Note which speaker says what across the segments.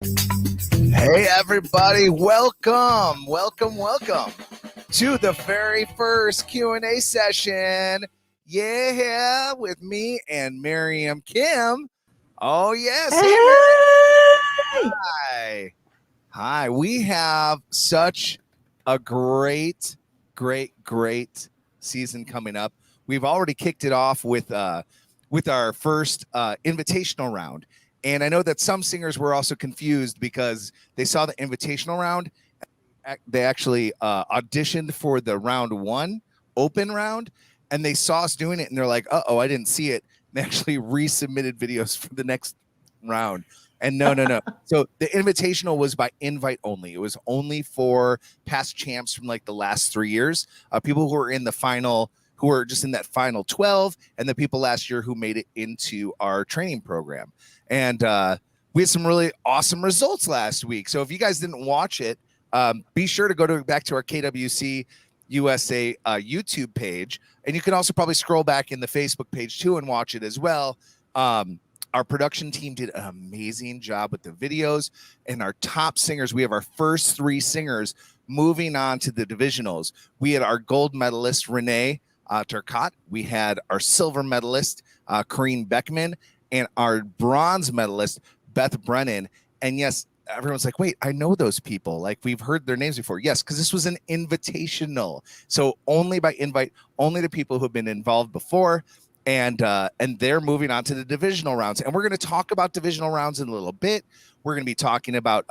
Speaker 1: Hey everybody, welcome to the very first Q&A session. Yeah, with me and Miriam Kim. Oh yes, hey Miriam.
Speaker 2: Hey!
Speaker 1: Hi. We have such a great season coming up. We've already kicked it off with our first invitational round. And I know that some singers were also confused because they saw the invitational round. They actually auditioned for the round one open round, and they saw us doing it, and they're like, "Uh-oh, I didn't see it." And they actually resubmitted videos for the next round. And no. So the invitational was by invite only. It was only for past champs from like the last 3 years, people who were in the final, who were just in that final 12, and the people last year who made it into our training program. And we had some really awesome results last week. So if you guys didn't watch it, be sure to go back to our KWC USA YouTube page, and you can also probably scroll back in the Facebook page too and watch it as well. Our production team did an amazing job with the videos, and our top singers, we have our first 3 singers moving on to the divisionals. We had our gold medalist, Renee Turcotte. We had our silver medalist, Corrine Beckman, and our bronze medalist, Beth Brennan. And yes, everyone's like, wait, I know those people. Like, we've heard their names before. Yes, because this was an invitational. So only by invite, only the people who have been involved before. And they're moving on to the divisional rounds. And we're going to talk about divisional rounds in a little bit. We're going to be talking about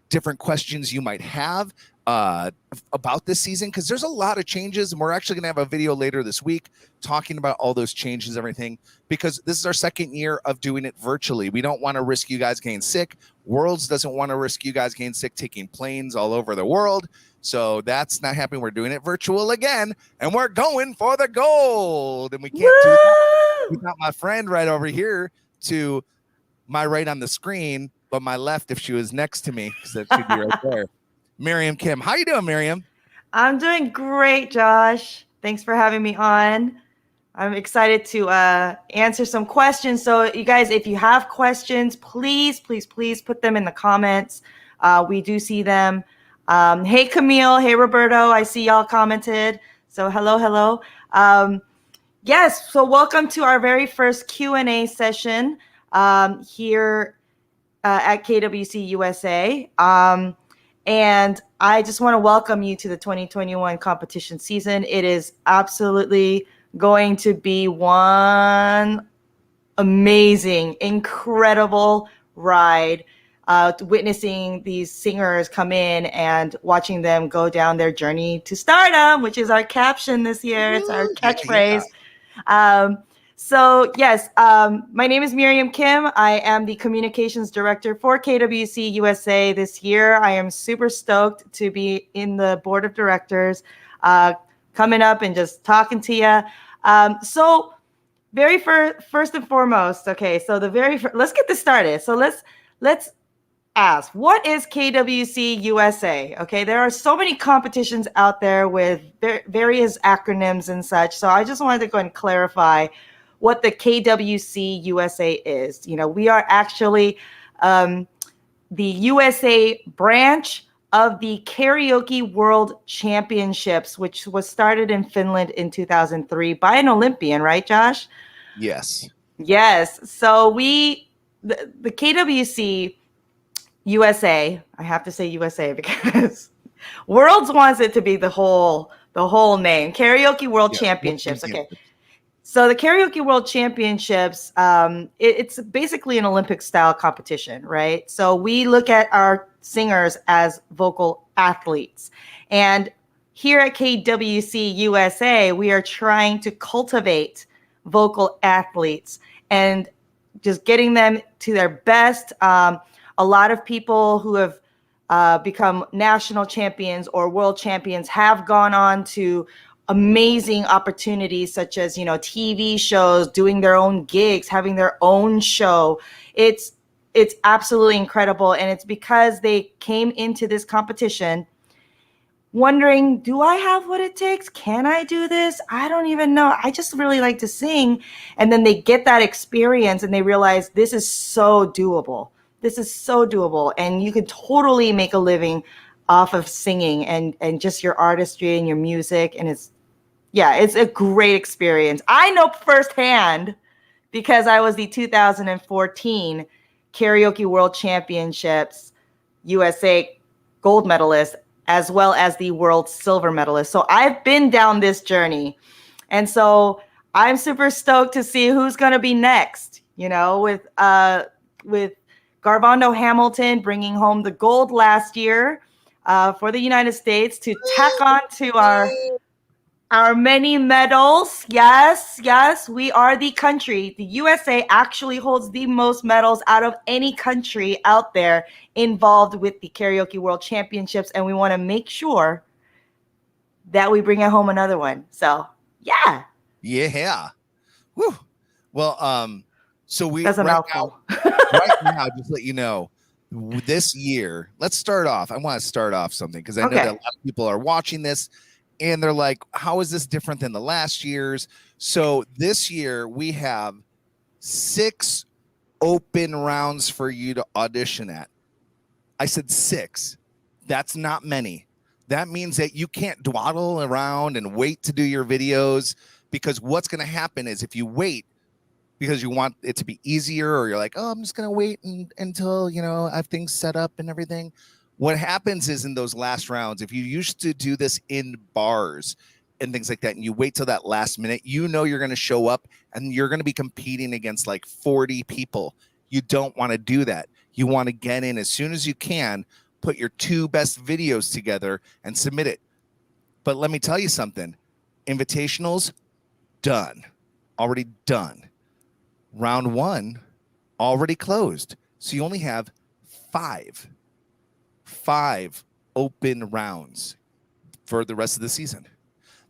Speaker 1: different questions you might have about this season, because there's a lot of changes, and we're actually going to have a video later this week talking about all those changes, everything, because this is our second year of doing it virtually. We don't want to risk you guys getting sick. Worlds doesn't want to risk you guys getting sick taking planes all over the world. So that's not happening. We're doing it virtual again, and we're going for the gold. And we can't do that without my friend right over here to my right on the screen, but my left if she was next to me, because that should be right there. Miriam Kim. How you doing, Miriam?
Speaker 2: I'm doing great, Josh. Thanks for having me on. I'm excited to answer some questions. So you guys, if you have questions, please put them in the comments. We do see them. Hey, Camille. Hey, Roberto. I see y'all commented. So hello. Yes, so welcome to our very first Q&A session here at KWC USA. And I just want to welcome you to the 2021 competition season. It is absolutely going to be one amazing, incredible ride. Witnessing these singers come in and watching them go down their journey to stardom, which is our caption this year. It's our catchphrase. Yeah. So yes, my name is Miriam Kim. I am the communications director for KWC USA this year. I am super stoked to be in the board of directors, coming up and just talking to you. So very first and foremost, okay, so let's get this started. So let's ask, what is KWC USA? Okay, there are so many competitions out there with various acronyms and such. So I just wanted to go and clarify what the KWC USA is. You know, we are actually the USA branch of the Karaoke World Championships, which was started in Finland in 2003 by an Olympian, right, Josh?
Speaker 1: Yes.
Speaker 2: Yes. So the KWC USA, I have to say USA because Worlds wants it to be the whole name. Karaoke World Championships. Okay. So the Karaoke World Championships, it's basically an Olympic style competition, right? So we look at our singers as vocal athletes. And here at KWC USA, we are trying to cultivate vocal athletes and just getting them to their best. A lot of people who have become national champions or world champions have gone on to amazing opportunities such as, TV shows, doing their own gigs, having their own show. It's absolutely incredible. And it's because they came into this competition wondering, do I have what it takes? Can I do this? I don't even know. I just really like to sing. And then they get that experience and they realize this is so doable. this is so doable, and you could totally make a living off of singing and just your artistry and your music. And it's a great experience. I know firsthand because I was the 2014 Karaoke World Championships USA gold medalist, as well as the world silver medalist. So I've been down this journey. And so I'm super stoked to see who's going to be next, with Garvando Hamilton bringing home the gold last year for the United States to tack on to our many medals. Yes, we are the country. The USA actually holds the most medals out of any country out there involved with the Karaoke World Championships, and we want to make sure that we bring it home another one. So, yeah.
Speaker 1: Yeah. Woo. Well, so
Speaker 2: That's a mouthful.
Speaker 1: Right now, just let you know, this year, let's start off. I want to start off something because I know that a lot of people are watching this and they're like, how is this different than the last year's? So this year we have 6 open rounds for you to audition at. I said 6. That's not many. That means that you can't dawdle around and wait to do your videos, because what's going to happen is if you wait because you want it to be easier, or you're like, oh, I'm just going to wait until, I have things set up and everything. What happens is in those last rounds, if you used to do this in bars and things like that, and you wait till that last minute, you're going to show up and you're going to be competing against like 40 people. You don't want to do that. You want to get in as soon as you can, put your 2 best videos together and submit it. But let me tell you something. Invitationals, done. Already done. Round 1, already closed. So you only have 5 open rounds for the rest of the season.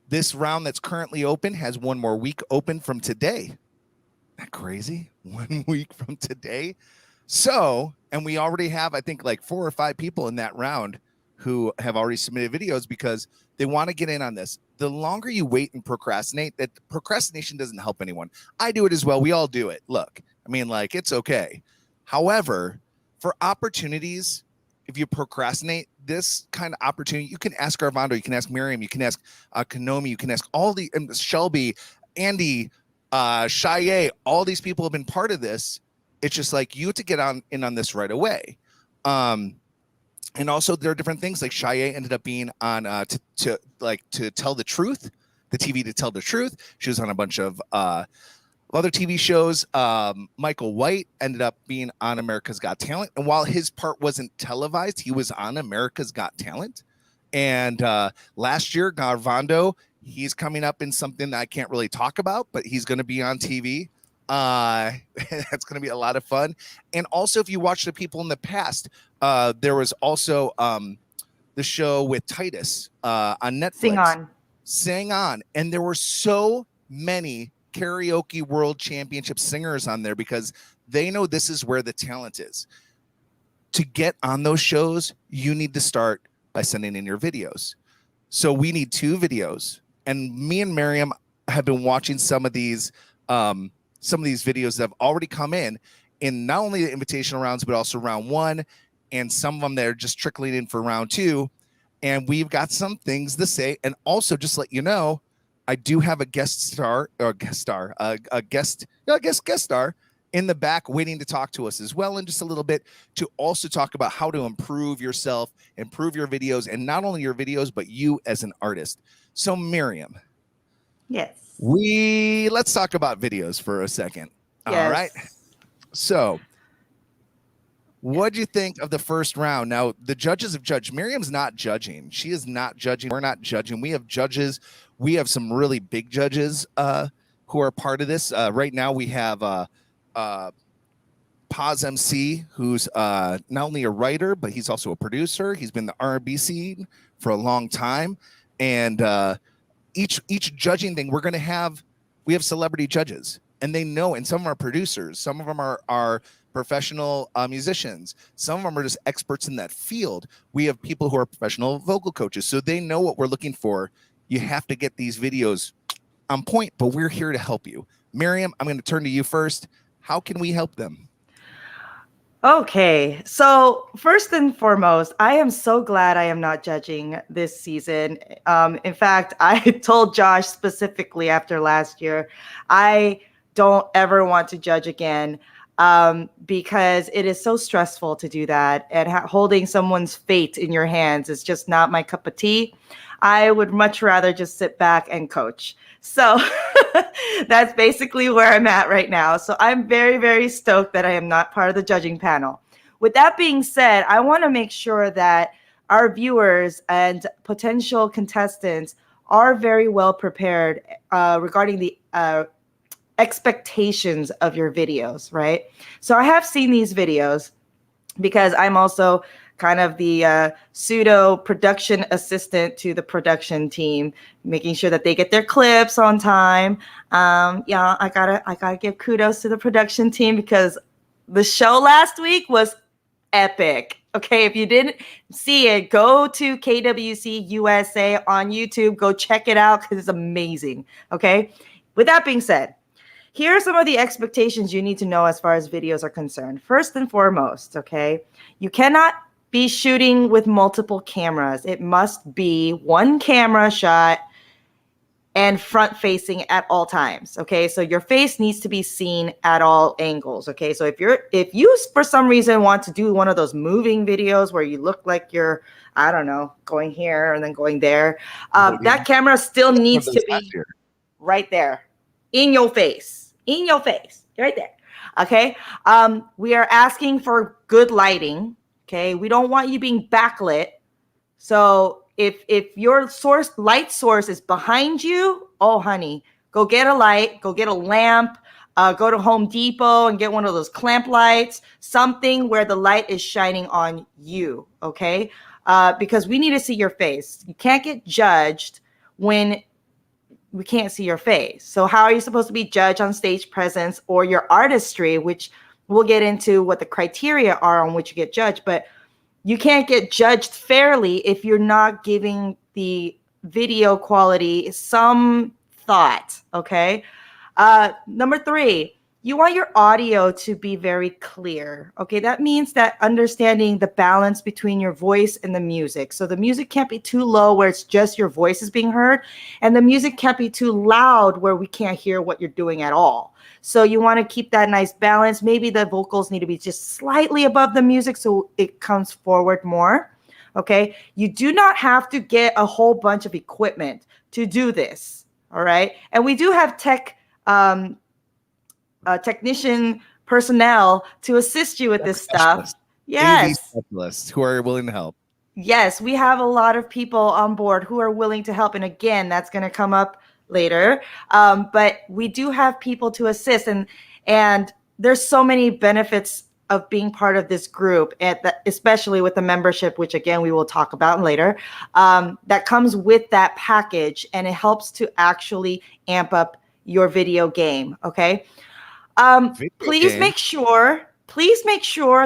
Speaker 1: This round that's currently open has 1 more week open from today. Isn't that crazy? 1 week from today. So, and we already have, I think, like 4 or 5 people in that round who have already submitted videos because they want to get in on this. The longer you wait and procrastinate, that procrastination doesn't help anyone. I do it as well. We all do it. Look, I mean, like, it's okay. However, for opportunities, if you procrastinate, this kind of opportunity, you can ask Armando, you can ask Miriam, you can ask Kanomi, you can ask all the Shelby, Andy, Shaye, all these people have been part of this. It's just like you have to get in on this right away. And also there are different things, like Shaye ended up being on to tell the truth, the TV to tell the truth. She was on a bunch of other TV shows. Michael White ended up being on America's Got Talent. And while his part wasn't televised, he was on America's Got Talent. And last year, Garvando, he's coming up in something that I can't really talk about, but he's going to be on TV. That's going to be a lot of fun. And also, if you watch the people in the past, there was also the show with Titus on Netflix. Sing On. And there were so many Karaoke World Championship singers on there because they know this is where the talent is. To get on those shows, you need to start by sending in your videos. So we need 2 videos. And me and Miriam have been watching some of these videos that have already come in not only the invitational rounds, but also round 1. And some of them that are just trickling in for round 2. And we've got some things to say. And also, just let you know, I do have a guest star in the back waiting to talk to us as well in just a little bit, to also talk about how to improve yourself, improve your videos, and not only your videos, but you as an artist. So Miriam.
Speaker 2: Yes.
Speaker 1: Let's talk about videos for a second. Yes. All right. So what do you think of the first round? Now, the judges have judged. Miriam's not judging. She is not judging. We're not judging. We have judges. We have some really big judges who are part of this. Right now, we have Paz MC, who's not only a writer, but he's also a producer. He's been in the R&B scene for a long time. And each judging thing, we have celebrity judges. And they know, and some of them are producers. Some of them are professional musicians. Some of them are just experts in that field. We have people who are professional vocal coaches. So they know what we're looking for. You have to get these videos on point, but we're here to help you. Miriam, I'm going to turn to you first. How can we help them?
Speaker 2: Okay, so first and foremost, I am so glad I am not judging this season. In fact, I told Josh specifically after last year, I don't ever want to judge again, because it is so stressful to do that, and holding someone's fate in your hands is just not my cup of tea. I would much rather just sit back and coach. So that's basically where I'm at right now. So I'm very, very stoked that I am not part of the judging panel. With that being said, I want to make sure that our viewers and potential contestants are very well prepared regarding the expectations of your videos, right? So I have seen these videos because I'm also kind of the pseudo production assistant to the production team, making sure that they get their clips on time. Yeah, I gotta give kudos to the production team because the show last week was epic. Okay, if you didn't see it, go to KWCUSA on YouTube. Go check it out because it's amazing. Okay, with that being said, here are some of the expectations you need to know as far as videos are concerned. First and foremost, okay, you cannot be shooting with multiple cameras. It must be one camera shot and front facing at all times. Okay, so your face needs to be seen at all angles. Okay, so if you for some reason want to do one of those moving videos where you look like you're, I don't know, going here and then going there, that camera still needs to be right there in your face, right there. Okay, we are asking for good lighting. Okay, we don't want you being backlit. So if your light source is behind you, oh honey, go get a light, go get a lamp, go to Home Depot and get one of those clamp lights, something where the light is shining on you, okay? Because we need to see your face. You can't get judged when we can't see your face. So how are you supposed to be judged on stage presence or your artistry, which we'll get into what the criteria are on which you get judged, but you can't get judged fairly if you're not giving the video quality some thought, okay? Number 3, you want your audio to be very clear, okay? That means that understanding the balance between your voice and the music. So the music can't be too low where it's just your voice is being heard, and the music can't be too loud where we can't hear what you're doing at all. So you want to keep that nice balance. Maybe the vocals need to be just slightly above the music so it comes forward more, okay? You do not have to get a whole bunch of equipment to do this, all right? And we do have technician personnel to assist you with this stuff. Yes.
Speaker 1: AV specialists who are willing to help.
Speaker 2: Yes, we have a lot of people on board who are willing to help. And again, that's going to come up later. But we do have people to assist. And there's so many benefits of being part of this group, especially with the membership, which again, we will talk about later, that comes with that package. And it helps to actually amp up your video game, okay? Please make sure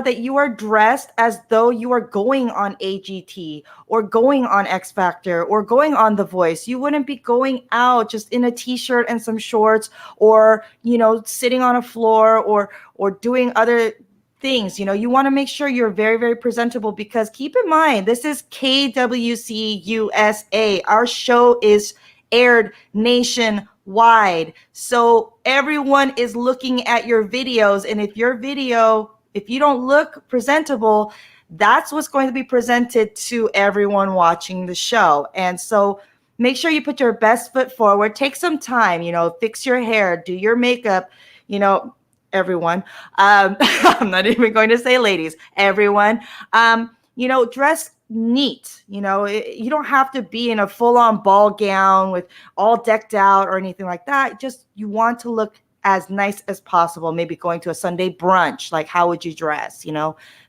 Speaker 2: that you are dressed as though you are going on AGT or going on X Factor or going on The Voice. You wouldn't be going out just in a t-shirt and some shorts or, sitting on a floor or doing other things. You want to make sure you're very, very presentable because keep in mind, this is KWCUSA. Our show is aired nationwide. So everyone is looking at your videos. And if you don't look presentable, that's what's going to be presented to everyone watching the show. And so make sure you put your best foot forward. Take some time, fix your hair, do your makeup, everyone. I'm not even going to say ladies, everyone. Dress neat. You don't have to be in a full-on ball gown with all decked out or anything like that. Just you want to look as nice as possible. Maybe going to a Sunday brunch, like how would you dress?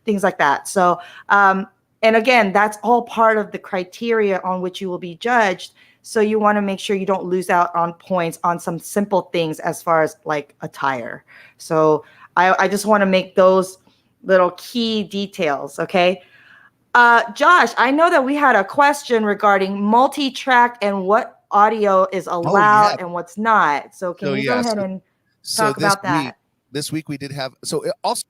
Speaker 2: Things like that. So and again, that's all part of the criteria on which you will be judged. So you want to make sure you don't lose out on points on some simple things as far as like attire. So I just want to make those little key details, okay? Josh, I know that we had a question regarding multi-track and what audio is allowed and what's not. So can you go ahead and talk about that?
Speaker 1: This week we did have, so also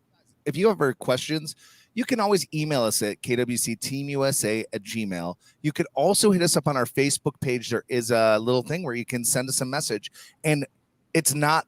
Speaker 1: if you have questions, you can always email us at kwcteamusa@gmail. You could also hit us up on our Facebook page. There is a little thing where you can send us a message, and it's not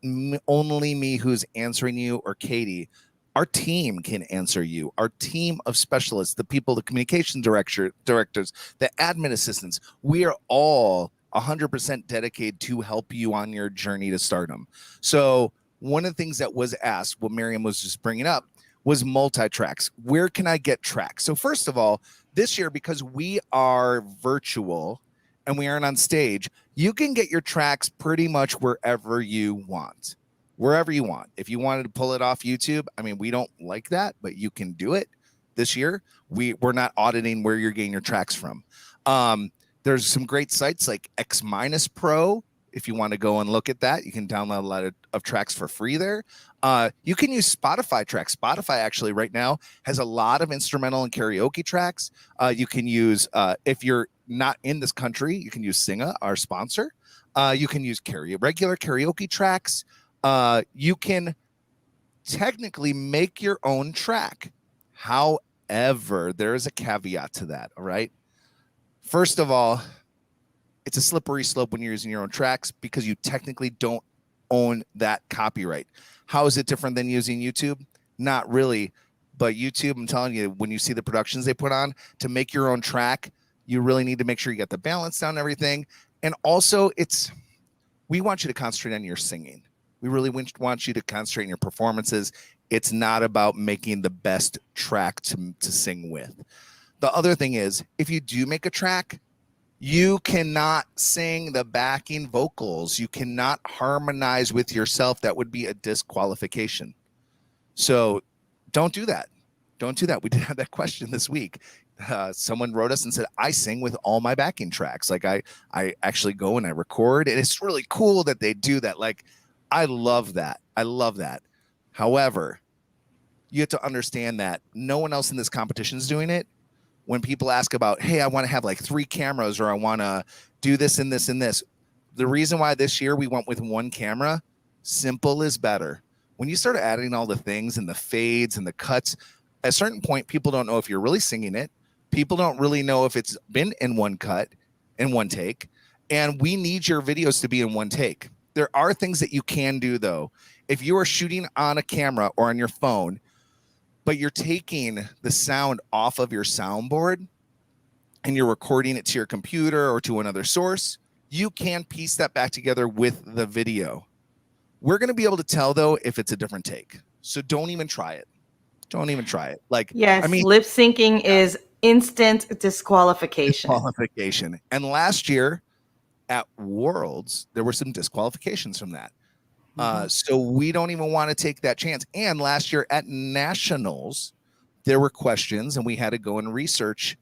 Speaker 1: only me who's answering you or Katie. Our team can answer you. Our team of specialists, the people, the communication directors, the admin assistants, we are all 100% dedicated to help you on your journey to stardom. So one of the things that was asked, what Miriam was just bringing up, was multi-tracks. Where can I get tracks? So first of all, this year, because we are virtual and we aren't on stage, you can get your tracks pretty much wherever you want. Wherever you want. If you wanted to pull it off YouTube, I mean, we don't like that, but you can do it this year. We're not auditing where you're getting your tracks from. There's some great sites like X Pro. If you want to go and look at that, you can download a lot of tracks for free there. You can use Spotify tracks. Spotify actually right now has a lot of instrumental and karaoke tracks. You can use, if you're not in this country, you can use Singa, our sponsor. You can use regular karaoke tracks. You can technically make your own track. However, there is a caveat to that. All right. First of all, it's a slippery slope when you're using your own tracks because you technically don't own that copyright. How is it different than using YouTube? Not really. But YouTube, I'm telling you, when you see the productions they put on to make your own track, you really need to make sure you get the balance down and everything. And also, we want you to concentrate on your singing. We really want you to concentrate on your performances. It's not about making the best track to sing with. The other thing is, if you do make a track, you cannot sing the backing vocals. You cannot harmonize with yourself. That would be a disqualification. So don't do that. Don't do that. We did have that question this week. Someone wrote us and said, I sing with all my backing tracks. Like I actually go and I record, and it's really cool that they do that. Like, I love that. I love that. However, you have to understand that no one else in this competition is doing it. When people ask about, hey, I want to have like 3 cameras, or I want to do this and this and this. The reason why this year we went with 1 camera, simple is better. When you start adding all the things and the fades and the cuts, at a certain point, people don't know if you're really singing it. People don't really know if it's been in one cut, in one take. And we need your videos to be in one take. There are things that you can do, though. If you are shooting on a camera or on your phone, but you're taking the sound off of your soundboard and you're recording it to your computer or to another source, you can piece that back together with the video. We're going to be able to tell, though, if it's a different take. So don't even try it. Don't even try it. Like,
Speaker 2: yes,
Speaker 1: I mean,
Speaker 2: lip syncing is instant disqualification.
Speaker 1: Disqualification. And last year at Worlds, there were some disqualifications from that. So we don't even want to take that chance. And last year at Nationals, there were questions, and we had to go and research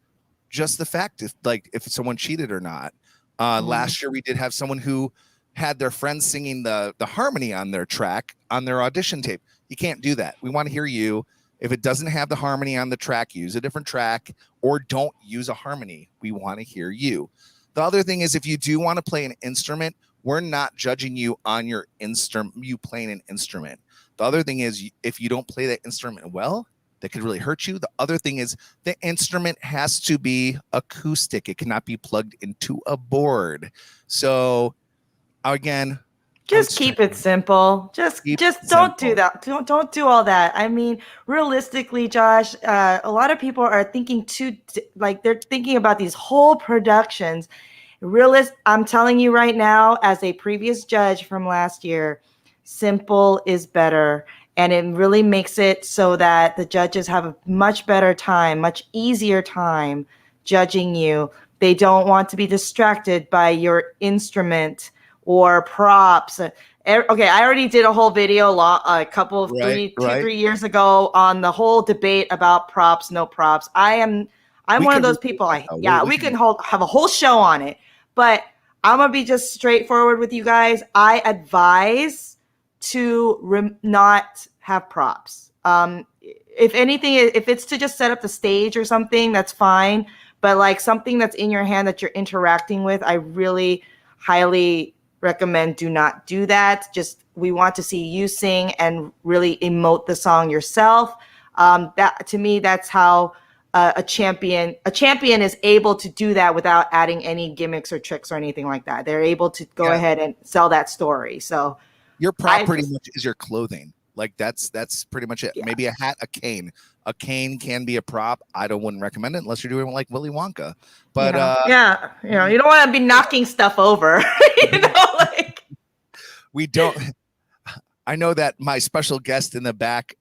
Speaker 1: just the fact if someone cheated or not. Last year we did have someone who had their friends singing the harmony on their track on their audition tape. You can't do that. We want to hear you. If it doesn't have the harmony on the track, use a different track, or don't use a harmony. We want to hear you. The other thing is, if you do want to play an instrument, we're not judging you on your instrument, you playing an instrument. The other thing is, if you don't play that instrument well, that could really hurt you. The other thing is, the instrument has to be acoustic. It cannot be plugged into a board. So again,
Speaker 2: just keep it simple. Just don't do that. Don't do all that. I mean, realistically, Josh, a lot of people are thinking they're thinking about these whole productions. I'm telling you right now, as a previous judge from last year, simple is better. And it really makes it so that the judges have a much better time, much easier time judging you. They don't want to be distracted by your instrument or props. Okay, I already did a whole video a couple of 3 years ago on the whole debate about props, no props. I'm one of those people. We can have a whole show on it. But I'm going to be just straightforward with you guys. I advise to not have props. If anything, if it's to just set up the stage or something, that's fine. But like something that's in your hand that you're interacting with, I really highly recommend do not do that. Just, we want to see you sing and really emote the song yourself. That to me, that's how a champion is able to do that without adding any gimmicks or tricks or anything like that. They're able to go ahead and sell that story. So
Speaker 1: your prop pretty much is your clothing. Like that's pretty much it.
Speaker 2: Yeah.
Speaker 1: Maybe a hat, a cane. A cane can be a prop. Wouldn't recommend it unless you're doing like Willy Wonka. But
Speaker 2: you don't want to be knocking stuff over. Like
Speaker 1: we don't. I know that my special guest in the back,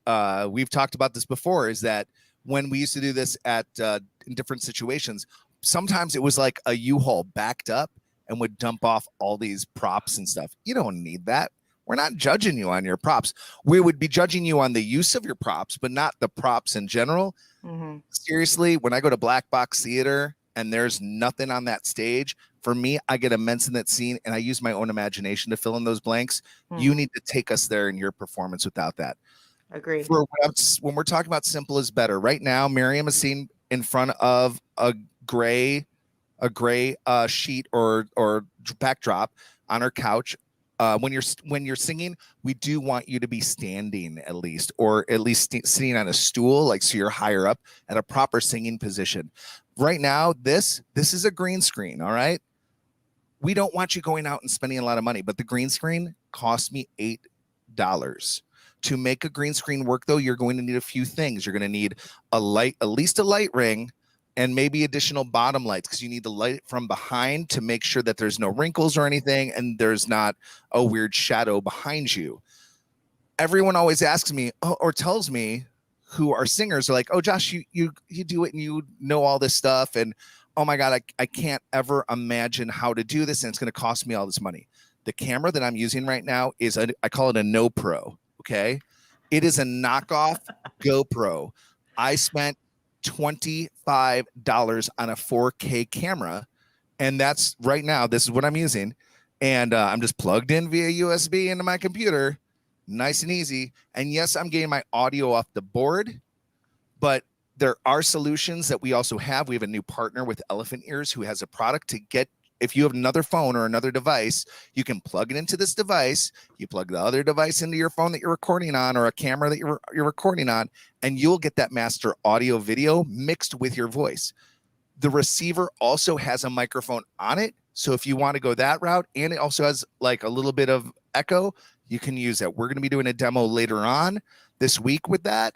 Speaker 1: we've talked about this before, is that when we used to do this at in different situations, sometimes it was like a U-Haul backed up and would dump off all these props and stuff. You don't need that. We're not judging you on your props. We would be judging you on the use of your props, but not the props in general. Mm-hmm. Seriously, when I go to Black Box Theater and there's nothing on that stage, for me, I get immense in that scene and I use my own imagination to fill in those blanks. Mm-hmm. You need to take us there in your performance without that.
Speaker 2: Agreed.
Speaker 1: When we're talking about simple is better, right now, Miriam is seen in front of a gray sheet or backdrop on her couch. When you're singing, we do want you to be standing at least, or at least sitting on a stool, like so you're higher up at a proper singing position. Right now, this is a green screen. All right, we don't want you going out and spending a lot of money, but the green screen cost me $8. To make a green screen work, though, you're going to need a few things. You're going to need at least a light ring, and maybe additional bottom lights, because you need the light from behind to make sure that there's no wrinkles or anything and there's not a weird shadow behind you. Everyone always asks me or tells me, who are singers, are like, oh, Josh, you do it and you know all this stuff. And oh my God, I can't ever imagine how to do this. And it's going to cost me all this money. The camera that I'm using right now is, I call it a No Pro. Okay. It is a knockoff GoPro. I spent $25 on a 4K camera. And that's right now, this is what I'm using. And I'm just plugged in via USB into my computer. Nice and easy. And yes, I'm getting my audio off the board, but there are solutions that we also have. We have a new partner with Elephant Ears who has a product to get, if you have another phone or another device, you can plug it into this device. You plug the other device into your phone that you're recording on, or a camera that you're recording on, and you'll get that master audio video mixed with your voice. The receiver also has a microphone on it. So if you want to go that route, and it also has like a little bit of echo, you can use that. We're going to be doing a demo later on this week with that.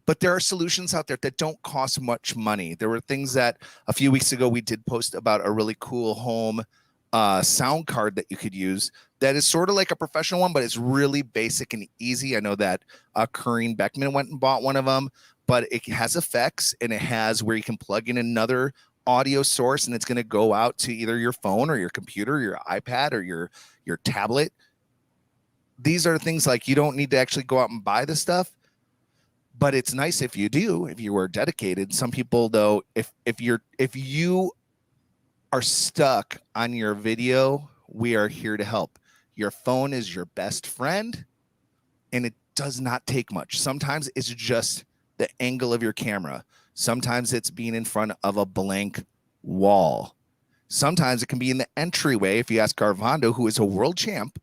Speaker 1: But there are solutions out there that don't cost much money. There were things that a few weeks ago we did post about a really cool home sound card that you could use that is sort of like a professional one, but it's really basic and easy. I know that Corinne Beckman went and bought one of them, but it has effects and it has where you can plug in another audio source and it's going to go out to either your phone or your computer, your iPad or your tablet. These are things like you don't need to actually go out and buy the stuff. But it's nice if you do, if you are dedicated. Some people, though, if you are stuck on your video, we are here to help. Your phone is your best friend, and it does not take much. Sometimes it's just the angle of your camera. Sometimes it's being in front of a blank wall. Sometimes it can be in the entryway. If you ask Garvando, who is a world champ,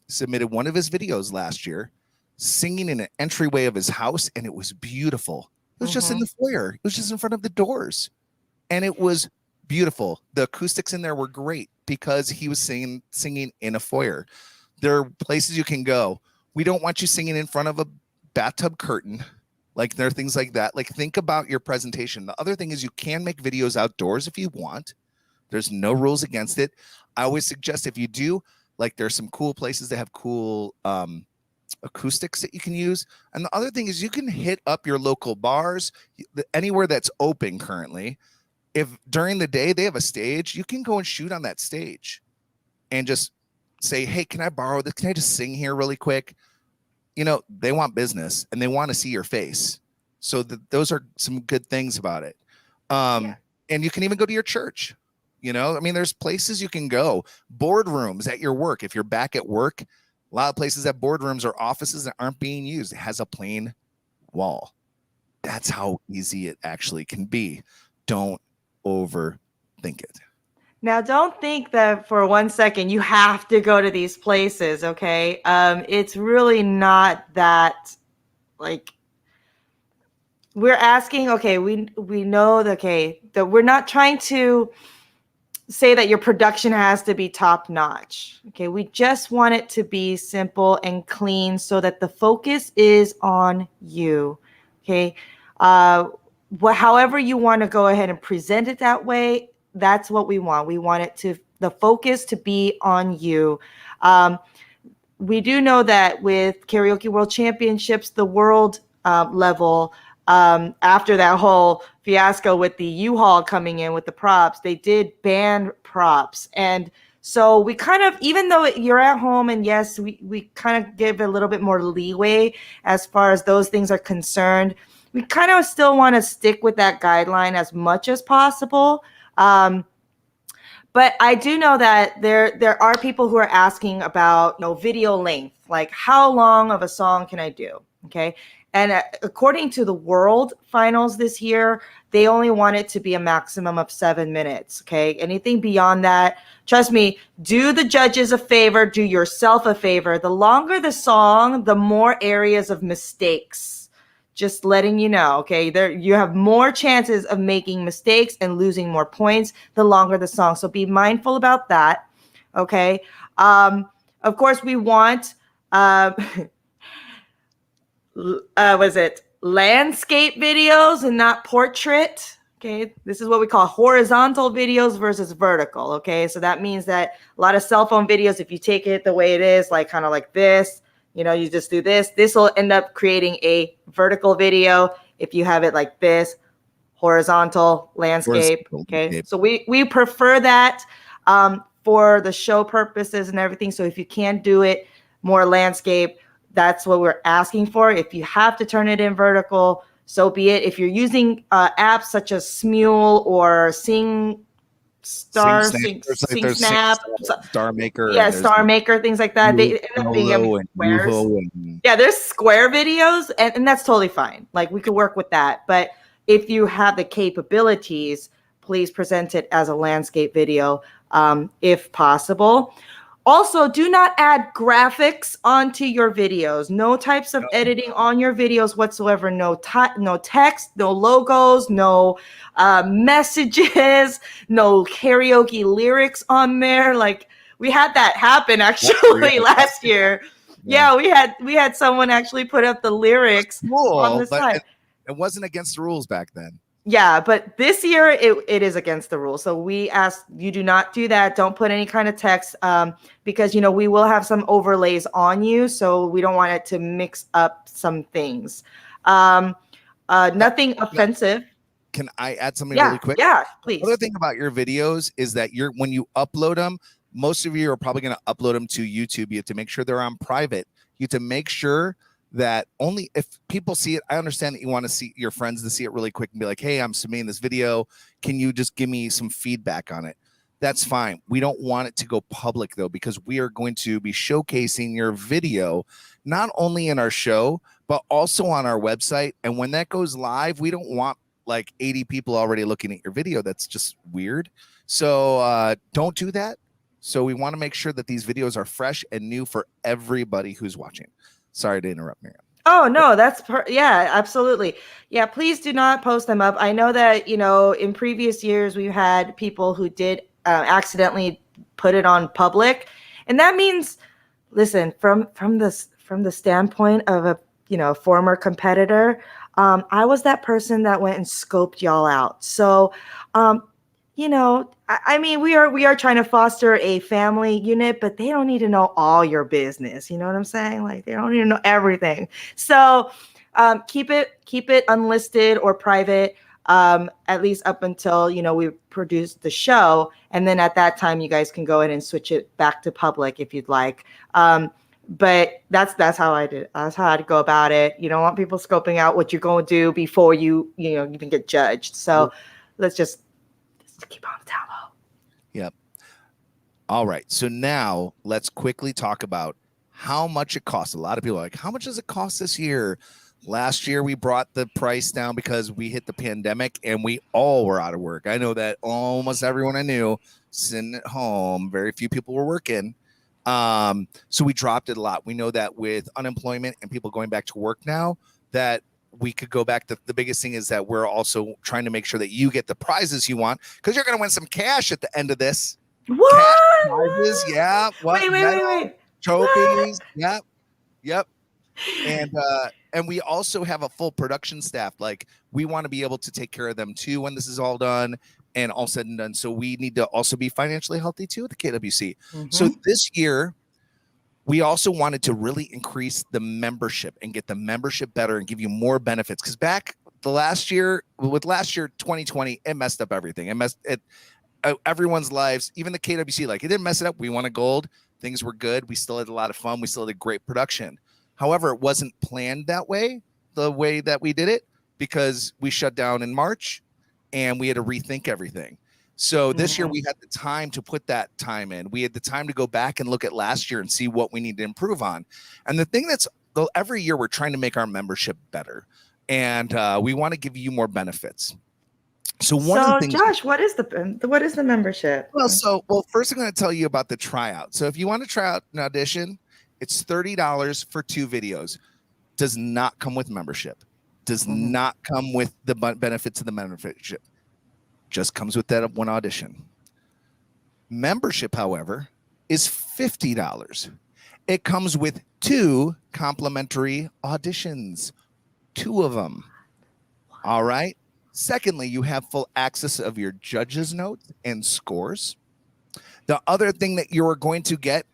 Speaker 1: submitted one of his videos last year, singing in an entryway of his house, and it was beautiful. It was just in the foyer. It was just in front of the doors, and it was beautiful. The acoustics in there were great because he was singing in a foyer. There are places you can go. We don't want you singing in front of a bathtub curtain. Like there are things like that. Like think about your presentation. The other thing is you can make videos outdoors if you want. There's no rules against it. I always suggest if you do, like there's some cool places that have cool acoustics that you can use. And the other thing is you can hit up your local bars, anywhere that's open currently. If during the day they have a stage, you can go and shoot on that stage and just say, hey, can I borrow this? Can I just sing here really quick? You know, they want business and they want to see your face. So those are some good things about it. And you can even go to your church. You know, I mean, there's places you can go, boardrooms at your work. If you're back at work, a lot of places have boardrooms or offices that aren't being used. It has a plain wall. That's how easy it actually can be. Don't overthink it.
Speaker 2: Now, don't think that for 1 second you have to go to these places, okay? It's really not that, like, we're asking, okay, we know that, okay, that we're not trying to say that your production has to be top notch. Okay, we just want it to be simple and clean so that the focus is on you. Okay, however you want to go ahead and present it that way, that's what we want. We want it to, the focus to be on you. We do know that with Karaoke World Championships, the world level, after that whole fiasco with the U-Haul coming in with the props, they did ban props. And so we kind of, even though you're at home, and yes, we kind of give a little bit more leeway as far as those things are concerned, we kind of still want to stick with that guideline as much as possible. But I do know that there are people who are asking about, video length, like how long of a song can I do? Okay. And according to the world finals this year, they only want it to be a maximum of 7 minutes. Okay. Anything beyond that, trust me, do the judges a favor, do yourself a favor. The longer the song, the more areas of mistakes. Just letting you know, okay? There, you have more chances of making mistakes and losing more points the longer the song. So be mindful about that, okay? Of course, we want, was it landscape videos and not portrait? Okay, this is what we call horizontal videos versus vertical. Okay, so that means that a lot of cell phone videos, if you take it the way it is, like kind of like this, you just do this. This will end up creating a vertical video. If you have it like this, horizontal landscape. Okay, so we prefer that for the show purposes and everything. So if you can't do it more landscape, that's what we're asking for. If you have to turn it in vertical, so be it. If you're using apps such as Smule or SingSnap,
Speaker 1: Star Maker,
Speaker 2: yeah, Star Maker, things like that. They end up being squares. Yeah, there's square videos, and that's totally fine. Like, we could work with that. But if you have the capabilities, please present it as a landscape video, if possible. Also, do not add graphics onto your videos. No types of editing on your videos whatsoever. No text, no logos, no messages, no karaoke lyrics on there. Like, we had that happen actually last year. Yeah, we had someone actually put up the lyrics on the side.
Speaker 1: It wasn't against the rules back then.
Speaker 2: Yeah, but this year it is against the rules. So we ask you, do not do that. Don't put any kind of text because, we will have some overlays on you. So we don't want it to mix up some things. Nothing offensive.
Speaker 1: Can I add something really quick?
Speaker 2: Yeah, please.
Speaker 1: The other thing about your videos is that when you upload them, most of you are probably going to upload them to YouTube. You have to make sure they're on private. You have to make sure that only if people see it. I understand that you want to see your friends to see it really quick and be like, hey, I'm submitting this video. Can you just give me some feedback on it? That's fine. We don't want it to go public though, because we are going to be showcasing your video, not only in our show, but also on our website. And when that goes live, we don't want like 80 people already looking at your video. That's just weird. So don't do that. So we want to make sure that these videos are fresh and new for everybody who's watching. Sorry to interrupt, Miriam.
Speaker 2: Oh, no, yeah, absolutely. Yeah, please do not post them up. I know that, in previous years, we've had people who did accidentally put it on public. And that means, listen, from the standpoint of a, former competitor, I was that person that went and scoped y'all out. So, I mean, we are trying to foster a family unit, but they don't need to know all your business. You know what I'm saying? Like, they don't need to know everything. So keep it unlisted or private, at least up until, we produce the show. And then at that time, you guys can go ahead and switch it back to public if you'd like. But that's how I did. That's how I'd go about it. You don't want people scoping out what you're going to do before you even get judged. So let's just keep on the down low.
Speaker 1: Yep. All right. So now let's quickly talk about how much it costs. A lot of people are like, how much does it cost this year? Last year, we brought the price down because we hit the pandemic and we all were out of work. I know that almost everyone I knew sitting at home, very few people were working. So we dropped it a lot. We know that with unemployment and people going back to work now, that we could go back to the biggest thing is that we're also trying to make sure that you get the prizes you want, because you're going to win some cash at the end of this.
Speaker 2: What?
Speaker 1: Cash prizes, yeah.
Speaker 2: Wait.
Speaker 1: Trophies, yep, yep. And we also have a full production staff. Like, we want to be able to take care of them too when this is all done and all said and done. So we need to also be financially healthy too at the KWC. So this year, we also wanted to really increase the membership and get the membership better and give you more benefits. Because back the last year, 2020, it messed up everything. It messed it everyone's lives, even the KWC. Like, it didn't mess it up. We won a gold. Things were good. We still had a lot of fun. We still had a great production. However, it wasn't planned that way, the way that we did it, because we shut down in March and we had to rethink everything. So this year we had the time to put that time in. We had the time to go back and look at last year and see what we need to improve on. And the thing every year we're trying to make our membership better, and we want to give you more benefits. So of the things,
Speaker 2: Josh, what is the membership?
Speaker 1: Well, first I'm going to tell you about the tryout. So if you want to try out an audition, it's $30 for 2 videos. Does not come with membership. Does not come with the benefits of the membership. Just comes with that one audition. Membership, however, is $50. It comes with 2 complimentary auditions, 2 of them. All right. Secondly, you have full access of your judges' notes and scores. The other thing that you're going to get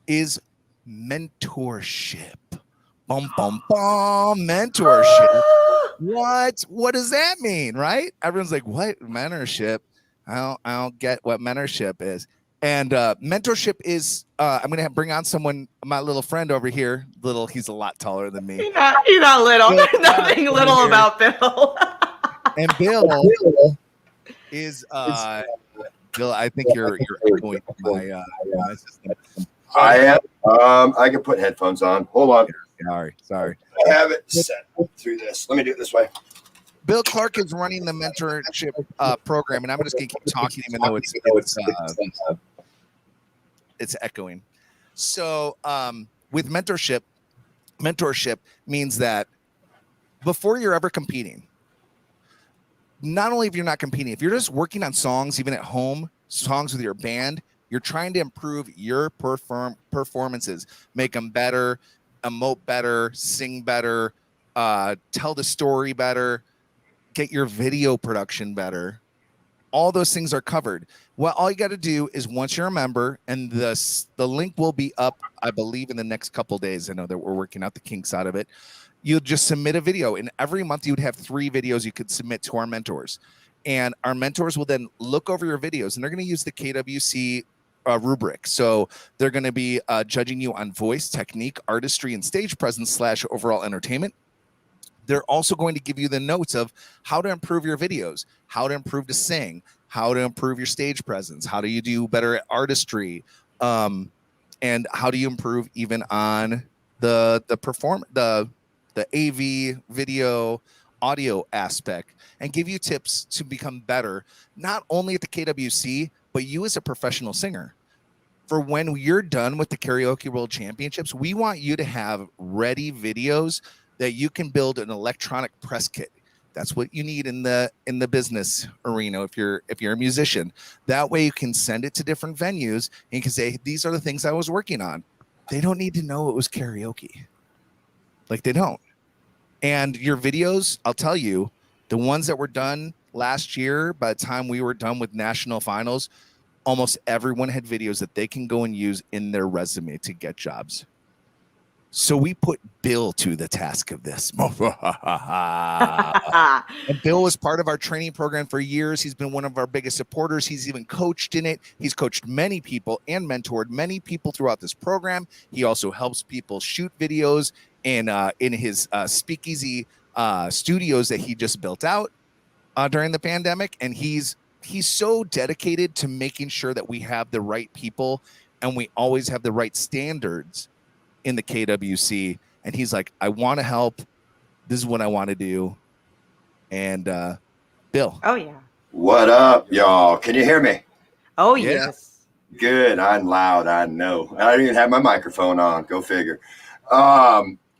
Speaker 1: is mentorship. Bum, bum, bum, mentorship. What does that mean, right? Everyone's like, what? Mentorship? I don't get what mentorship is. And mentorship is, I'm going to bring on someone, my little friend over here. He's a lot taller than me.
Speaker 2: He's not little. There's nothing little about Bill.
Speaker 1: And Bill is, Bill, I think you're echoing my system.
Speaker 3: I am. I can put headphones on. Hold on.
Speaker 1: Sorry.
Speaker 3: I have it set through this. Let me do it this way.
Speaker 1: Bill Clark is running the mentorship program, and I'm just going to keep talking, even though it's echoing. So with mentorship means that before you're ever competing, not only if you're not competing, if you're just working on songs, even at home, songs with your band, you're trying to improve your performances, make them better, emote better, sing better, tell the story better, get your video production better. All those things are covered. Well, all you got to do is, once you're a member, and the link will be up, I believe, in the next couple days. I know that we're working out the kinks out of it. You'll just submit a video, and every month you would have 3 videos you could submit to our mentors. And our mentors will then look over your videos, and they're going to use the KWC rubric. So they're going to be judging you on voice, technique, artistry, and stage presence / overall entertainment. They're also going to give you the notes of how to improve your videos, how to improve to sing, how to improve your stage presence, how do you do better at artistry, and how do you improve even on the AV video audio aspect, and give you tips to become better, not only at the KWC, but you as a professional singer. For when you're done with the Karaoke World Championships, we want you to have ready videos that you can build an electronic press kit. That's what you need in the business arena if you're a musician. That way you can send it to different venues and you can say, these are the things I was working on. They don't need to know it was karaoke. Like, they don't. And your videos, I'll tell you, the ones that were done last year, by the time we were done with national finals, almost everyone had videos that they can go and use in their resume to get jobs. So we put Bill to the task of this. And Bill was part of our training program for years. He's been one of our biggest supporters. He's even coached in it. He's coached many people and mentored many people throughout this program. He also helps people shoot videos in his speakeasy studios that he just built out during the pandemic. And he's so dedicated to making sure that we have the right people and we always have the right standards in the KWC. And he's like, I want to help. This is what I want to do. And Bill.
Speaker 2: Oh, yeah.
Speaker 3: What up, y'all? Can you hear me?
Speaker 2: Oh, yes.
Speaker 3: Good. I'm loud. I know. I don't even have my microphone on. Go figure.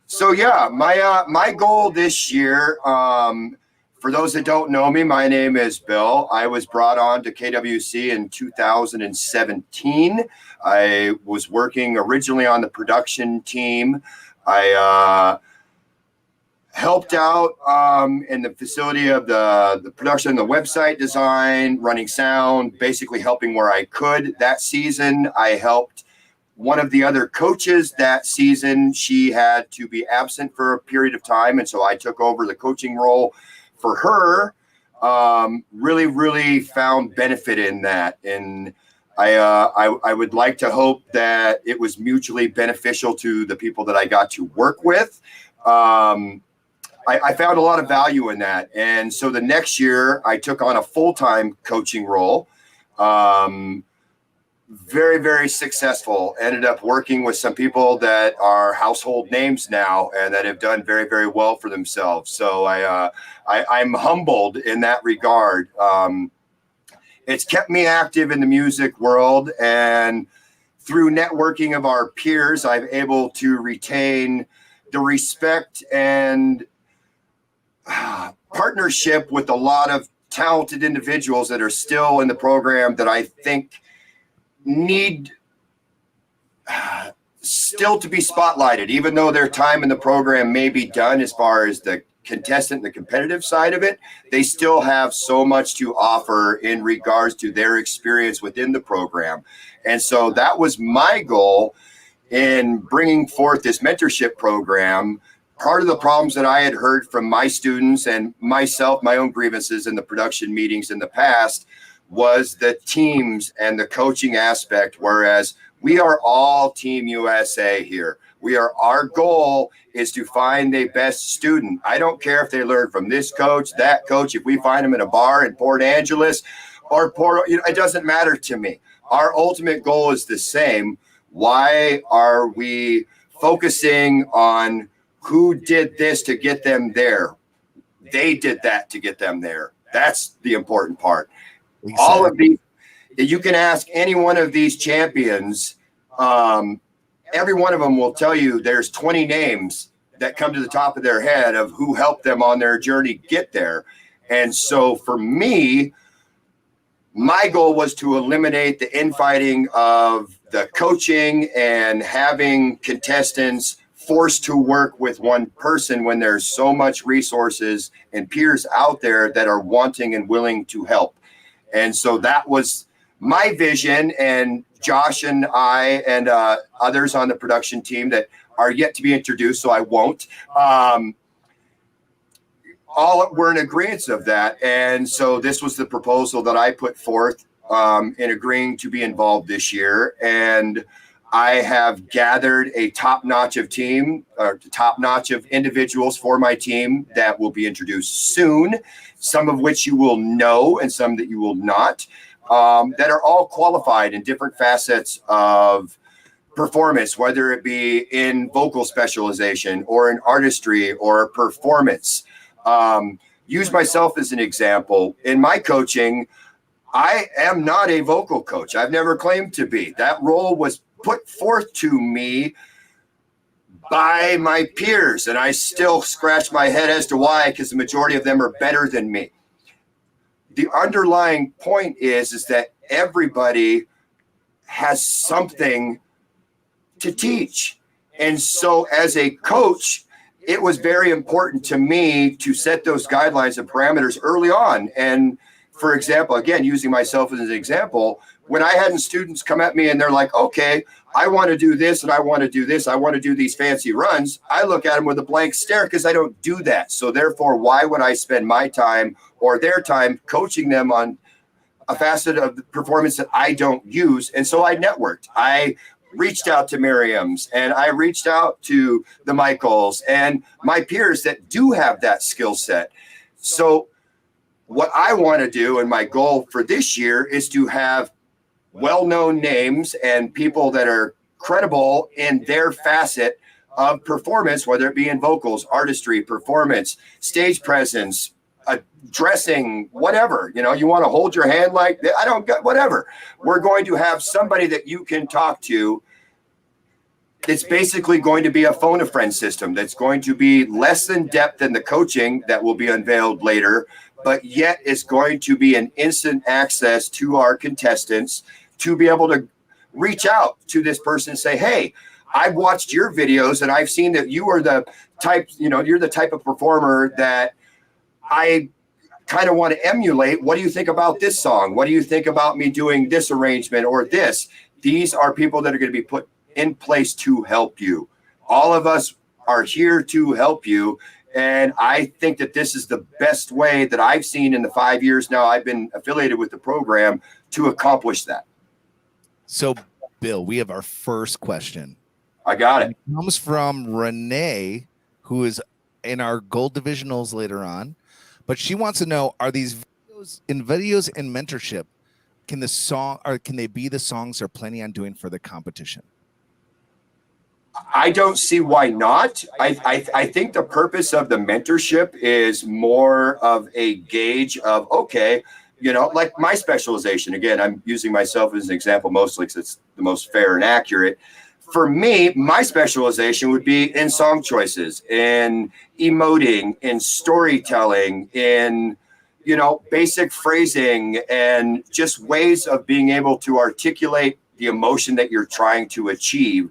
Speaker 3: So yeah, my goal this year, for those that don't know me, my name is Bill. I was brought on to KWC in 2017. I was working originally on the production team. I helped out in the facility of the production, the website design, running sound, basically helping where I could. That season, I helped one of the other coaches that season. She had to be absent for a period of time, and so I took over the coaching role for her. Really found benefit in that, and I would like to hope that it was mutually beneficial to the people that I got to work with. I found a lot of value in that, and so the next year I took on a full-time coaching role. Very successful. Ended up working with some people that are household names now and that have done very well for themselves. So I'm humbled in that regard. It's kept me active in the music world, and through networking of our peers, I'm able to retain the respect and partnership with a lot of talented individuals that are still in the program that I think need still to be spotlighted, even though their time in the program may be done as far as the contestant and the competitive side of it. They still have so much to offer in regards to their experience within the program. And so that was my goal in bringing forth this mentorship program. Part of the problems that I had heard from my students and myself, my own grievances in the production meetings in the past, was the teams and the coaching aspect, whereas we are all Team USA here. Our goal is to find the best student. I don't care if they learn from this coach, that coach. If we find them in a bar in Port Angeles or it doesn't matter to me. Our ultimate goal is the same. Why are we focusing on who did this to get them there? They did that to get them there. That's the important part. Exactly. All of these, you can ask any one of these champions. Every one of them will tell you there's 20 names that come to the top of their head of who helped them on their journey get there. And so for me, my goal was to eliminate the infighting of the coaching and having contestants forced to work with one person when there's so much resources and peers out there that are wanting and willing to help. And so that was my vision, and Josh and I and others on the production team that are yet to be introduced, so I won't. All were in agreement of that. And so this was the proposal that I put forth in agreeing to be involved this year. And I have gathered a top-notch of individuals for my team that will be introduced soon, some of which you will know and some that you will not, that are all qualified in different facets of performance, whether it be in vocal specialization or in artistry or performance. Use myself as an example. In my coaching, I am not a vocal coach. I've never claimed to be. That role was put forth to me by my peers, and I still scratch my head as to why, because the majority of them are better than me. The underlying point is that everybody has something to teach. And so as a coach, it was very important to me to set those guidelines and parameters early on. And for example, again, using myself as an example, when I had students come at me and they're like, okay, I want to do this and I want to do this, I want to do these fancy runs, I look at them with a blank stare because I don't do that. So therefore, why would I spend my time or their time coaching them on a facet of the performance that I don't use? And so I networked. I reached out to Miriam's and I reached out to the Michaels and my peers that do have that skill set. So what I want to do, and my goal for this year, is to have well-known names and people that are credible in their facet of performance, whether it be in vocals, artistry, performance, stage presence, dressing, whatever. You know, you want to hold your hand like that, I don't get whatever. We're going to have somebody that you can talk to it's basically going to be a phone a friend system that's going to be less in depth than the coaching that will be unveiled later, but yet it's going to be an instant access to our contestants to be able to reach out to this person and say, hey, I've watched your videos and I've seen that you are the type, you're the type of performer that I kind of want to emulate. What do you think about this song? What do you think about me doing this arrangement or this? These are people that are going to be put in place to help you. All of us are here to help you. And I think that this is the best way that I've seen in the 5 years now I've been affiliated with the program to accomplish that.
Speaker 1: So, Bill, we have our first question.
Speaker 3: I got it.
Speaker 1: It comes from Renee, who is in our gold divisionals later on. But she wants to know, are these videos in mentorship, can they be the songs they're planning on doing for the competition?
Speaker 3: I don't see why not. I think the purpose of the mentorship is more of a gauge of, okay, like my specialization. Again, I'm using myself as an example mostly because it's the most fair and accurate. For me, my specialization would be in song choices, in emoting, in storytelling, in, basic phrasing, and just ways of being able to articulate the emotion that you're trying to achieve.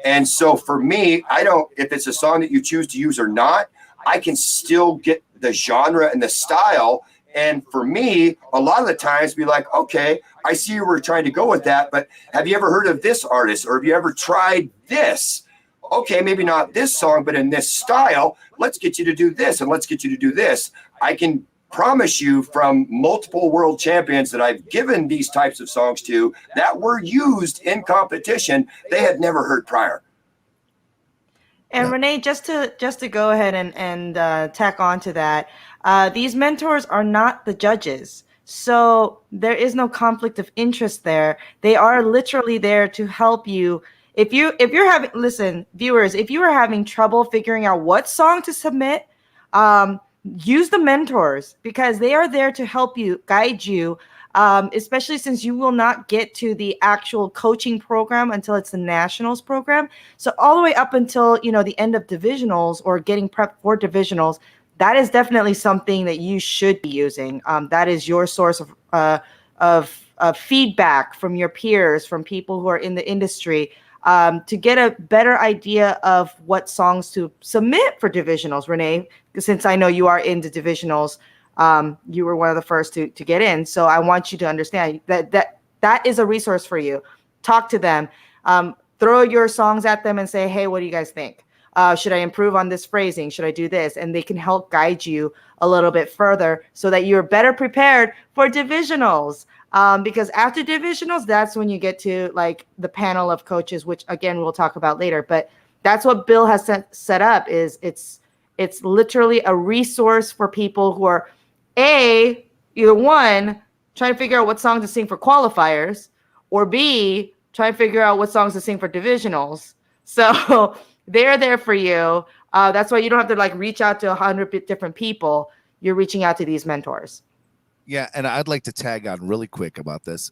Speaker 3: And so for me, if it's a song that you choose to use or not, I can still get the genre and the style. And for me, a lot of the times be like, okay, I see you were trying to go with that, but have you ever heard of this artist, or have you ever tried this? Okay, maybe not this song, but in this style, let's get you to do this and let's get you to do this. I can promise you from multiple world champions that I've given these types of songs to that were used in competition, they had never heard prior.
Speaker 2: And yeah. Renee, just to go ahead and tack on to that, these mentors are not the judges. So there is no conflict of interest there. They are literally there to help you. If you're having, listen, viewers, if you are having trouble figuring out what song to submit, use the mentors, because they are there to help you, guide you, especially since you will not get to the actual coaching program until it's the nationals program. So all the way up until, the end of divisionals or getting prepped for divisionals, that is definitely something that you should be using. That is your source of feedback from your peers, from people who are in the industry, to get a better idea of what songs to submit for divisionals. Renee, since I know you are into divisionals, you were one of the first to get in. So I want you to understand that is a resource for you. Talk to them, throw your songs at them and say, hey, what do you guys think? Should I improve on this phrasing? Should I do this? And they can help guide you a little bit further so that you're better prepared for divisionals. Because after divisionals, that's when you get to like the panel of coaches, which again, we'll talk about later. But that's what Bill has set up. Is it's literally a resource for people who are either one, trying to figure out what song to sing for qualifiers, or B, trying to figure out what songs to sing for divisionals. So they're there for you. That's why you don't have to like reach out to 100 different people. You're reaching out to these mentors.
Speaker 1: Yeah, and I'd like to tag on really quick about this.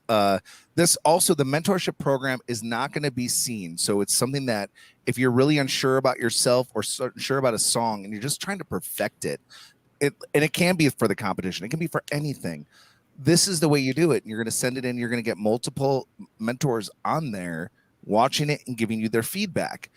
Speaker 1: This also, the mentorship program is not going to be seen. So it's something that if you're really unsure about yourself or unsure about a song and you're just trying to perfect it, and it can be for the competition, it can be for anything. This is the way you do it. You're going to send it in. You're going to get multiple mentors on there watching it and giving you their feedback.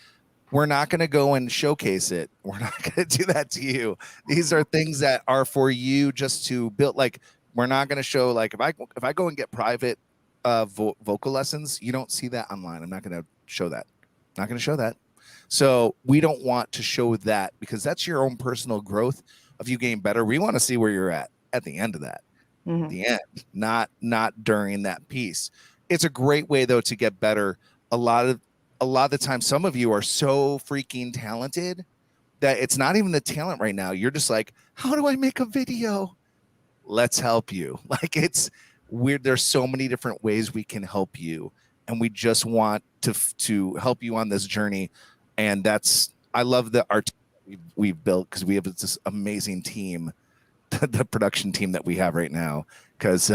Speaker 1: We're not going to go and showcase it. We're not going to do that to you. These are things that are for you just to build. Like, we're not going to show, like, if I go and get private vocal lessons, you don't see that online. I'm not going to show that. Not going to show that. So we don't want to show that because that's your own personal growth of you getting better. We want to see where you're at the end of that. Mm-hmm. The end, not during that piece. It's a great way though to get better. A lot of the time, some of you are so freaking talented that it's not even the talent right now. You're just like, how do I make a video? Let's help you. Like, it's weird. There's so many different ways we can help you, and we just want to help you on this journey. And I love the art we've built because we have this amazing team, the production team that we have right now, because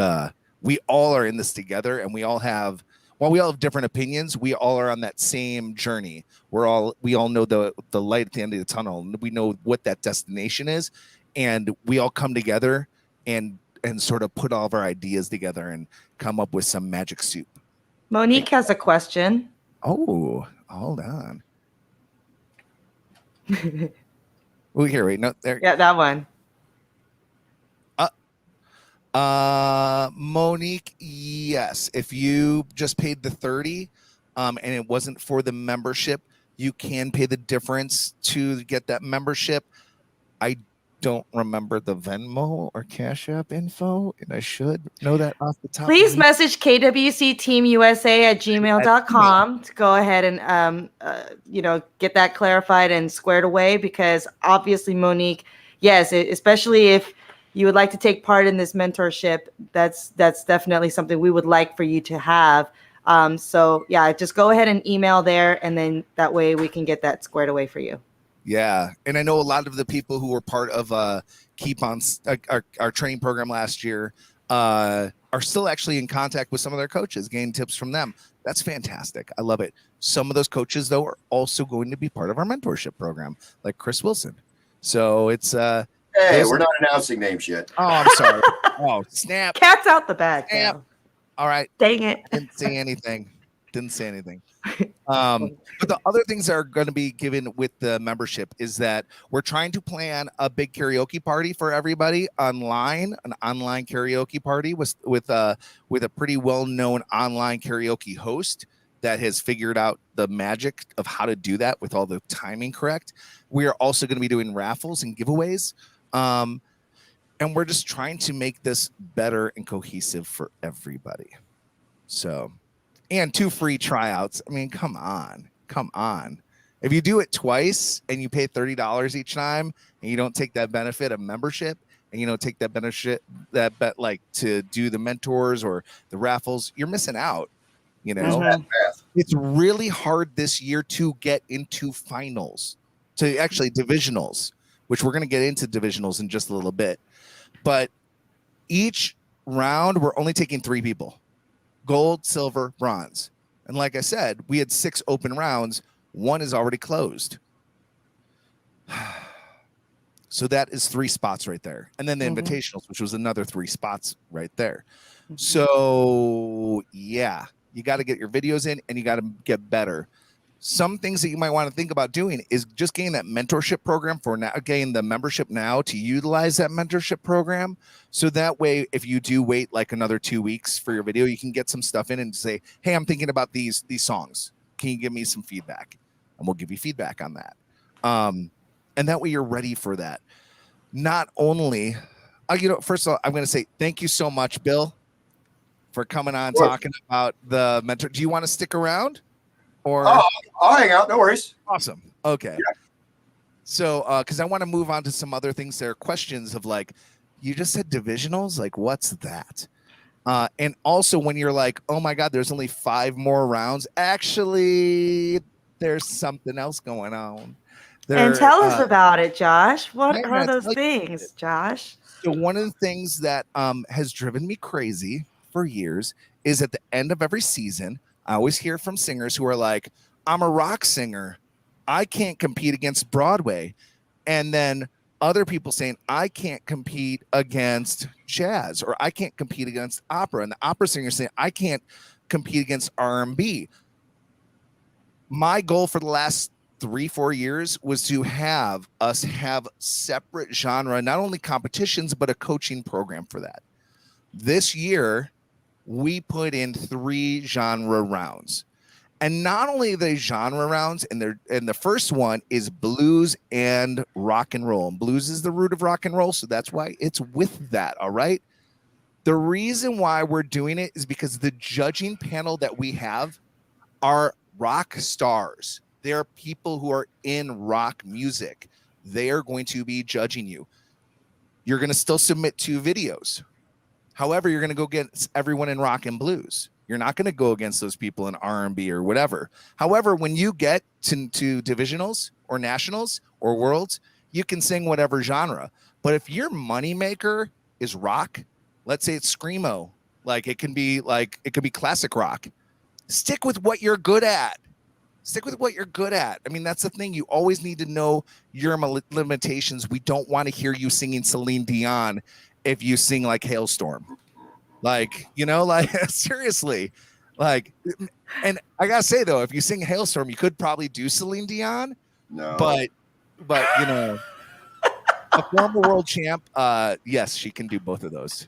Speaker 1: we all are in this together, and we all have while we all have different opinions, we all are on that same journey. We all know the light at the end of the tunnel. We know what that destination is, and we all come together and sort of put all of our ideas together and come up with some magic soup.
Speaker 2: Monique has a question.
Speaker 1: Oh, hold on. Oh, here, wait, no, there.
Speaker 2: Yeah, that one.
Speaker 1: Monique, yes. If you just paid the 30, and it wasn't for the membership, you can pay the difference to get that membership. I don't remember the Venmo or Cash App info, and I should know that off the top.
Speaker 2: Please message kwcteamusa@gmail.com to go ahead and get that clarified and squared away, because obviously, Monique, yes, especially if you would like to take part in this mentorship, that's definitely something we would like for you to have. So yeah, just go ahead and email there, and then that way we can get that squared away for you.
Speaker 1: Yeah, and I know a lot of the people who were part of Keep On our training program last year are still actually in contact with some of their coaches, getting tips from them. That's fantastic. I love it. Some of those coaches, though, are also going to be part of our mentorship program, like Chris Wilson. So it's
Speaker 3: hey, we're not announcing names yet.
Speaker 1: Oh, I'm sorry. Oh, snap.
Speaker 2: Cat's out the bag.
Speaker 1: Snap. All right.
Speaker 2: Dang it.
Speaker 1: Didn't say anything. But the other things that are going to be given with the membership is that we're trying to plan a big karaoke party for everybody online, an online karaoke party with a pretty well-known online karaoke host that has figured out the magic of how to do that with all the timing correct. We are also going to be doing raffles and giveaways. And we're just trying to make this better and cohesive for everybody. So, and 2 free tryouts. I mean, come on. If you do it twice and you pay $30 each time and you don't take that benefit of membership, and you don't take that benefit like to do the mentors or the raffles, you're missing out. You know, It's really hard this year to get into finals, to actually divisionals, which we're going to get into divisionals in just a little bit. But each round, we're only taking 3 people: gold, silver, bronze. And like I said, we had 6 open rounds. 1 is already closed. So that is 3 spots right there. And then the invitationals, which was another 3 spots right there. So yeah, you got to get your videos in and you got to get better. Some things that you might want to think about doing is just getting that mentorship program for now, getting the membership now to utilize that mentorship program. So that way, if you do wait like another 2 weeks for your video, you can get some stuff in and say, hey, I'm thinking about these songs. Can you give me some feedback? And we'll give you feedback on that. And that way you're ready for that. Not only, first of all, I'm going to say thank you so much, Bill, for coming on talking about the mentor. Do you want to stick around? Or
Speaker 3: I'll hang out. No worries.
Speaker 1: Awesome. Okay. Yeah. So, because I want to move on to some other things. There are questions of like, you just said divisionals. Like, what's that? And also when you're like, oh my God, there's only 5 more rounds. Actually, there's something else going on.
Speaker 2: And tell us about it, Josh. What are those things, Josh?
Speaker 1: So one of the things that has driven me crazy for years is at the end of every season, I always hear from singers who are like, I'm a rock singer. I can't compete against Broadway. And then other people saying, I can't compete against jazz, or I can't compete against opera. And the opera singer saying, I can't compete against R&B. My goal for the last 3-4 years was to have us have separate genre, not only competitions, but a coaching program for that. This year, we put in 3 genre rounds, and not only are they genre rounds, and the first one is blues and rock and roll. And blues is the root of rock and roll, so that's why it's with that. All right. The reason why we're doing it is because the judging panel that we have are rock stars. They are people who are in rock music. They are going to be judging you. You're going to still submit 2 videos. However, you're going to go against everyone in rock and blues. You're not going to go against those people in R&B or whatever. However, when you get to divisionals or nationals or worlds, you can sing whatever genre. But if your moneymaker is rock, let's say it's screamo, it could be classic rock. stick with what you're good at. Stick with what you're good at. I mean, that's the thing. You always need to know your limitations. We don't want to hear you singing Celine Dion if you sing like Hailstorm. Like, like seriously. Like, and I gotta say though, if you sing Hailstorm, you could probably do Celine Dion.
Speaker 3: No.
Speaker 1: But a former world champ, yes, she can do both of those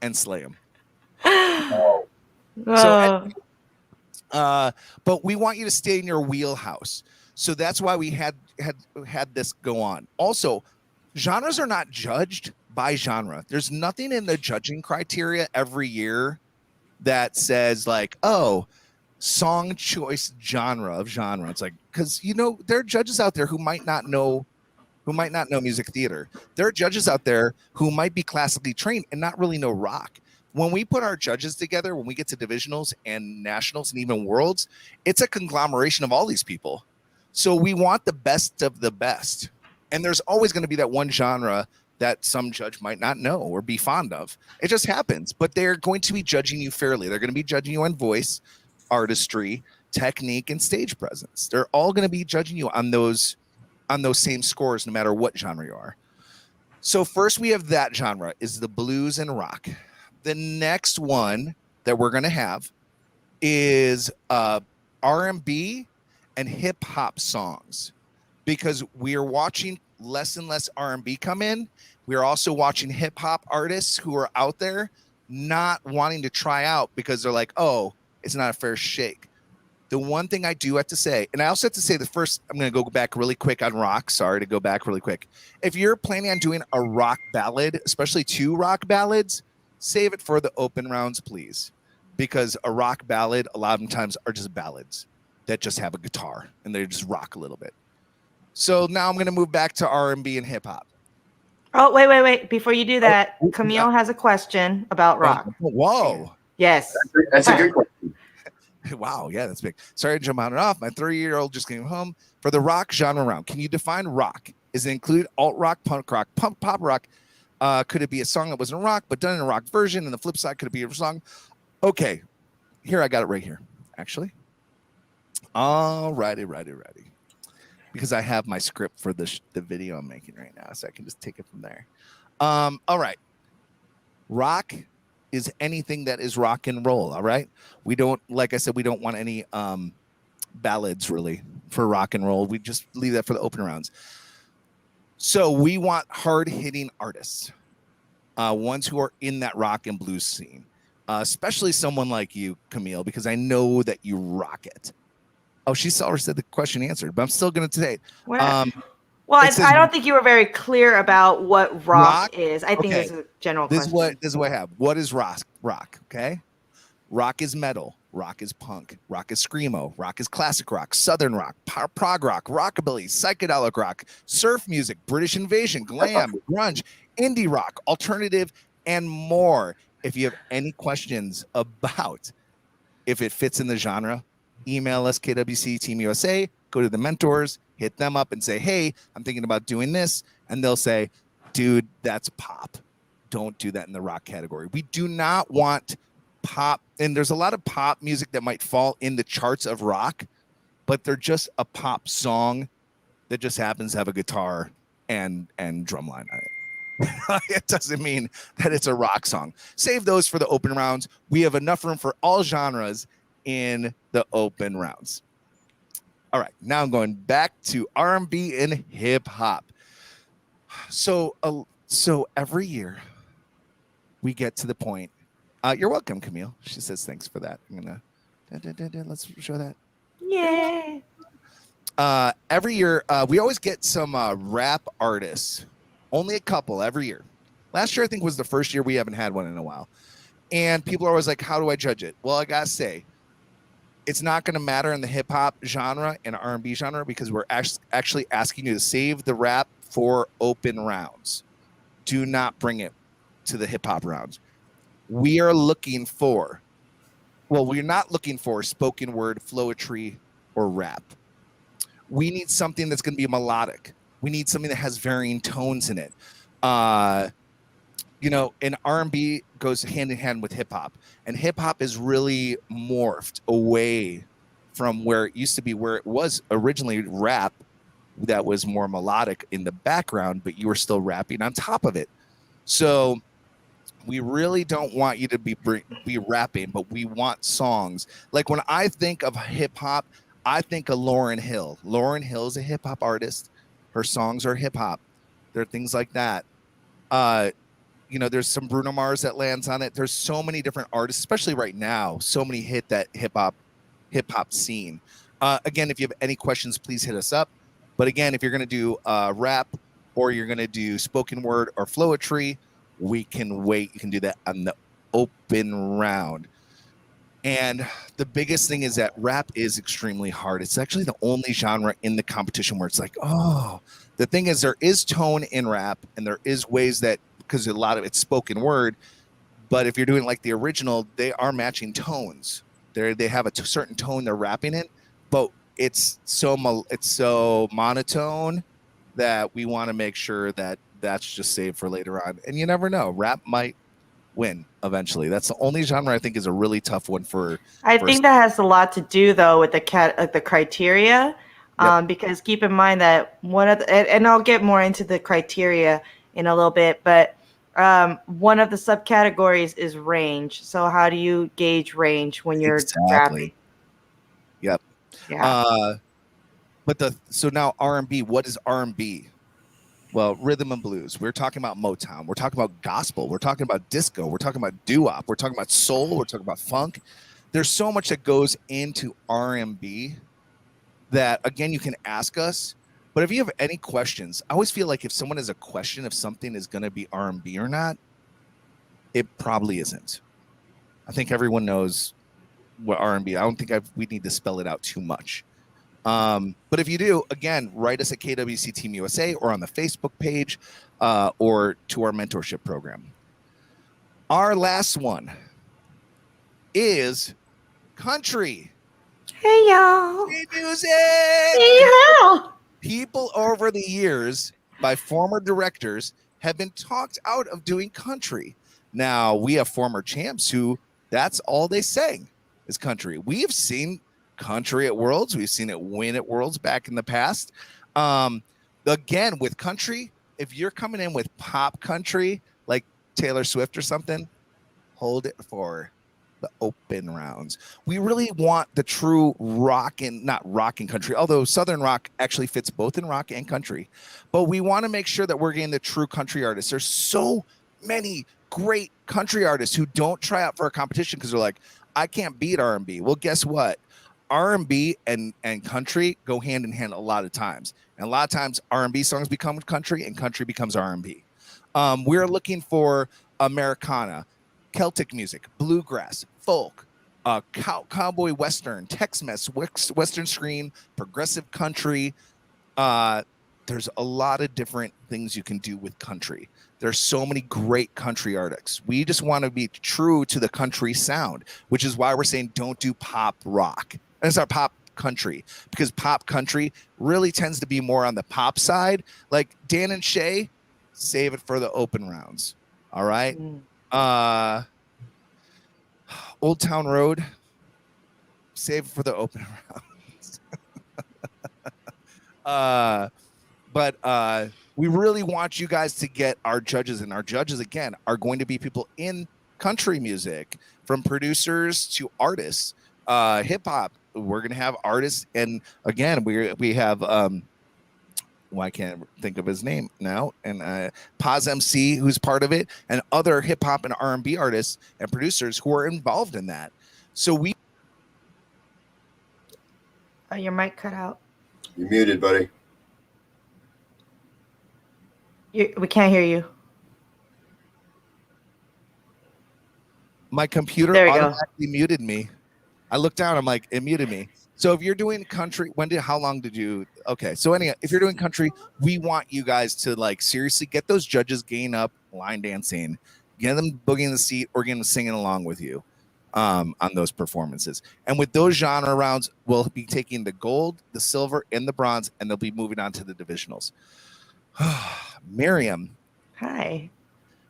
Speaker 1: and slay them.
Speaker 3: Oh.
Speaker 1: So, but we want you to stay in your wheelhouse. So that's why we had this go on. Also, genres are not judged by genre. There's nothing in the judging criteria every year that says like, oh, song choice genre of genre. It's like, because there are judges out there who might not know music theater. There are judges out there who might be classically trained and not really know rock. When we put our judges together, when we get to divisionals and nationals and even worlds, it's a conglomeration of all these people. So we want the best of the best. And there's always going to be that one genre that some judge might not know or be fond of. It just happens, but they're going to be judging you fairly. They're going to be judging you on voice, artistry, technique, and stage presence. They're all going to be judging you on those same scores, no matter what genre you are. So first we have that genre is the blues and rock. The next one that we're going to have is R&B and hip hop songs, because we are watching less and less R&B come in. We're also watching hip hop artists who are out there not wanting to try out because they're like, oh, it's not a fair shake. The one thing I do have to say, and I also have to say the first, I'm going to go back really quick on rock. Sorry to go back really quick. If you're planning on doing a rock ballad, especially 2 rock ballads, save it for the open rounds, please. Because a rock ballad, a lot of times are just ballads that just have a guitar and they just rock a little bit. So now I'm going to move back to R&B and hip hop.
Speaker 2: Oh, wait. Before you do that, Camille has a question about rock.
Speaker 1: Whoa.
Speaker 2: Yes.
Speaker 3: That's a good question.
Speaker 1: Wow, yeah, that's big. Sorry to jump on and off. My 3-year-old just came home. For the rock genre round, can you define rock? Is it include alt rock, punk rock, pop rock? Could it be a song that wasn't rock but done in a rock version? And the flip side, could it be a song? Okay, here I got it right here, actually. All righty. Because I have my script for the video I'm making right now, so I can just take it from there. All right. Rock is anything that is rock and roll. All right. We don't, like I said, we don't want any ballads really for rock and roll. We just leave that for the open rounds. So we want hard hitting artists, ones who are in that rock and blues scene, especially someone like you, Camille, because I know that you rock it. Oh, she already said the question answered, but I'm still going to say.
Speaker 2: I don't think you were very clear about what rock is. I think it's a general question.
Speaker 1: This is what I have. What is rock? Okay. Rock is metal. Rock is punk. Rock is screamo. Rock is classic rock, southern rock, prog rock, rockabilly, psychedelic rock, surf music, British invasion, glam, grunge, indie rock, alternative, and more. If you have any questions about if it fits in the genre, email us, KWC Team USA, go to the mentors, hit them up and say, hey, I'm thinking about doing this. And they'll say, dude, that's pop. Don't do that in the rock category. We do not want pop. And there's a lot of pop music that might fall in the charts of rock, but they're just a pop song that just happens to have a guitar and drum line on it. It doesn't mean that it's a rock song. Save those for the open rounds. We have enough room for all genres in the open rounds. All right, now I'm going back to R&B and hip hop. So every year we get to the point. You're welcome, Camille. She says thanks for that. I'm gonna let's show that.
Speaker 2: Yay!
Speaker 1: Every year we always get some rap artists. Only a couple every year. Last year I think was the first year we haven't had one in a while. And people are always like, how do I judge it? Well, I gotta say, it's not going to matter in the hip hop genre and R&B genre because we're actually asking you to save the rap for open rounds. Do not bring it to the hip hop rounds. We're not looking for spoken word, flowetry, or rap. We need something that's going to be melodic. We need something that has varying tones in it. and R&B goes hand in hand with hip hop, and hip hop is really morphed away from where it used to be, where it was originally rap that was more melodic in the background, but you were still rapping on top of it. So we really don't want you to be rapping, but we want songs. Like when I think of hip hop, I think of Lauryn Hill. Lauryn Hill is a hip hop artist. Her songs are hip hop. There are things like that. There's some Bruno Mars that lands on it. There's so many different artists, especially right now. So many hit that hip hop scene. Again, if you have any questions, please hit us up. But again, if you're going to do rap or you're going to do spoken word or flowetry, we can wait. You can do that on the open round. And the biggest thing is that rap is extremely hard. It's actually the only genre in the competition where it's like, the thing is there is tone in rap, and there is ways that, because a lot of it's spoken word, but if you're doing like the original, they are matching tones. They have a certain tone they're rapping in, but it's so monotone that we want to make sure that that's just saved for later on. And you never know, rap might win eventually. That's the only genre I think is a really tough one for.
Speaker 2: I think that has a lot to do though with the criteria,
Speaker 1: Yep.
Speaker 2: because keep in mind that one of the, and I'll get more into the criteria in a little bit, but one of the subcategories is range. So how do you gauge range when you're rapping?
Speaker 1: Yep.
Speaker 2: Yeah.
Speaker 1: So now R&B, what is R&B? Well, rhythm and blues. We're talking about Motown. We're talking about gospel. We're talking about disco. We're talking about doo-wop. We're talking about soul. We're talking about funk. There's so much that goes into R&B that, again, you can ask us. But if you have any questions, I always feel like if someone has a question if something is going to be R&B or not, it probably isn't. I think everyone knows what R&B. I don't think we need to spell it out too much. But if you do, again, write us at KWC Team USA or on the Facebook page or to our mentorship program. Our last one is country.
Speaker 2: Hey, y'all.
Speaker 1: Hey, music.
Speaker 2: Hey, y'all.
Speaker 1: People over the years by former directors have been talked out of doing country. Now, we have former champs who that's all they sang is country. We have seen country at Worlds. We've seen it win at Worlds back in the past. Again, with country, if you're coming in with pop country, like Taylor Swift or something, hold it for the open rounds. We really want the true not rock and country, although Southern rock actually fits both in rock and country. But we want to make sure that we're getting the true country artists. There's so many great country artists who don't try out for a competition because they're like, I can't beat R&B. Well, guess what? R&B and country go hand in hand a lot of times. And a lot of times R&B songs become country and country becomes R&B. We're looking for Americana, Celtic music, bluegrass, folk, cowboy western, Tex-Mex, western screen, progressive country. There's a lot of different things you can do with country. There's so many great country artists. We just want to be true to the country sound, which is why we're saying don't do pop rock. And it's our pop country, because pop country really tends to be more on the pop side. Like Dan and Shay, save it for the open rounds. All right. Old Town Road, save it for the open rounds. But we really want you guys to get our judges, and our judges again are going to be people in country music, from producers to artists, hip hop. We're going to have artists, and again, we have I can't think of his name now, and Paz MC, who's part of it, and other hip hop and R&B artists and producers who are involved in that. So
Speaker 2: your mic cut out.
Speaker 3: You're muted, buddy.
Speaker 2: We can't hear you.
Speaker 1: My computer automatically muted me. I looked down. I'm like, it muted me. So if you're doing country, how long did you? Okay. So anyway, if you're doing country, we want you guys to like seriously get those judges gain up line dancing, get them boogieing the seat, or get them singing along with you on those performances. And with those genre rounds, we'll be taking the gold, the silver, and the bronze, and they'll be moving on to the divisionals. Miriam.
Speaker 2: Hi.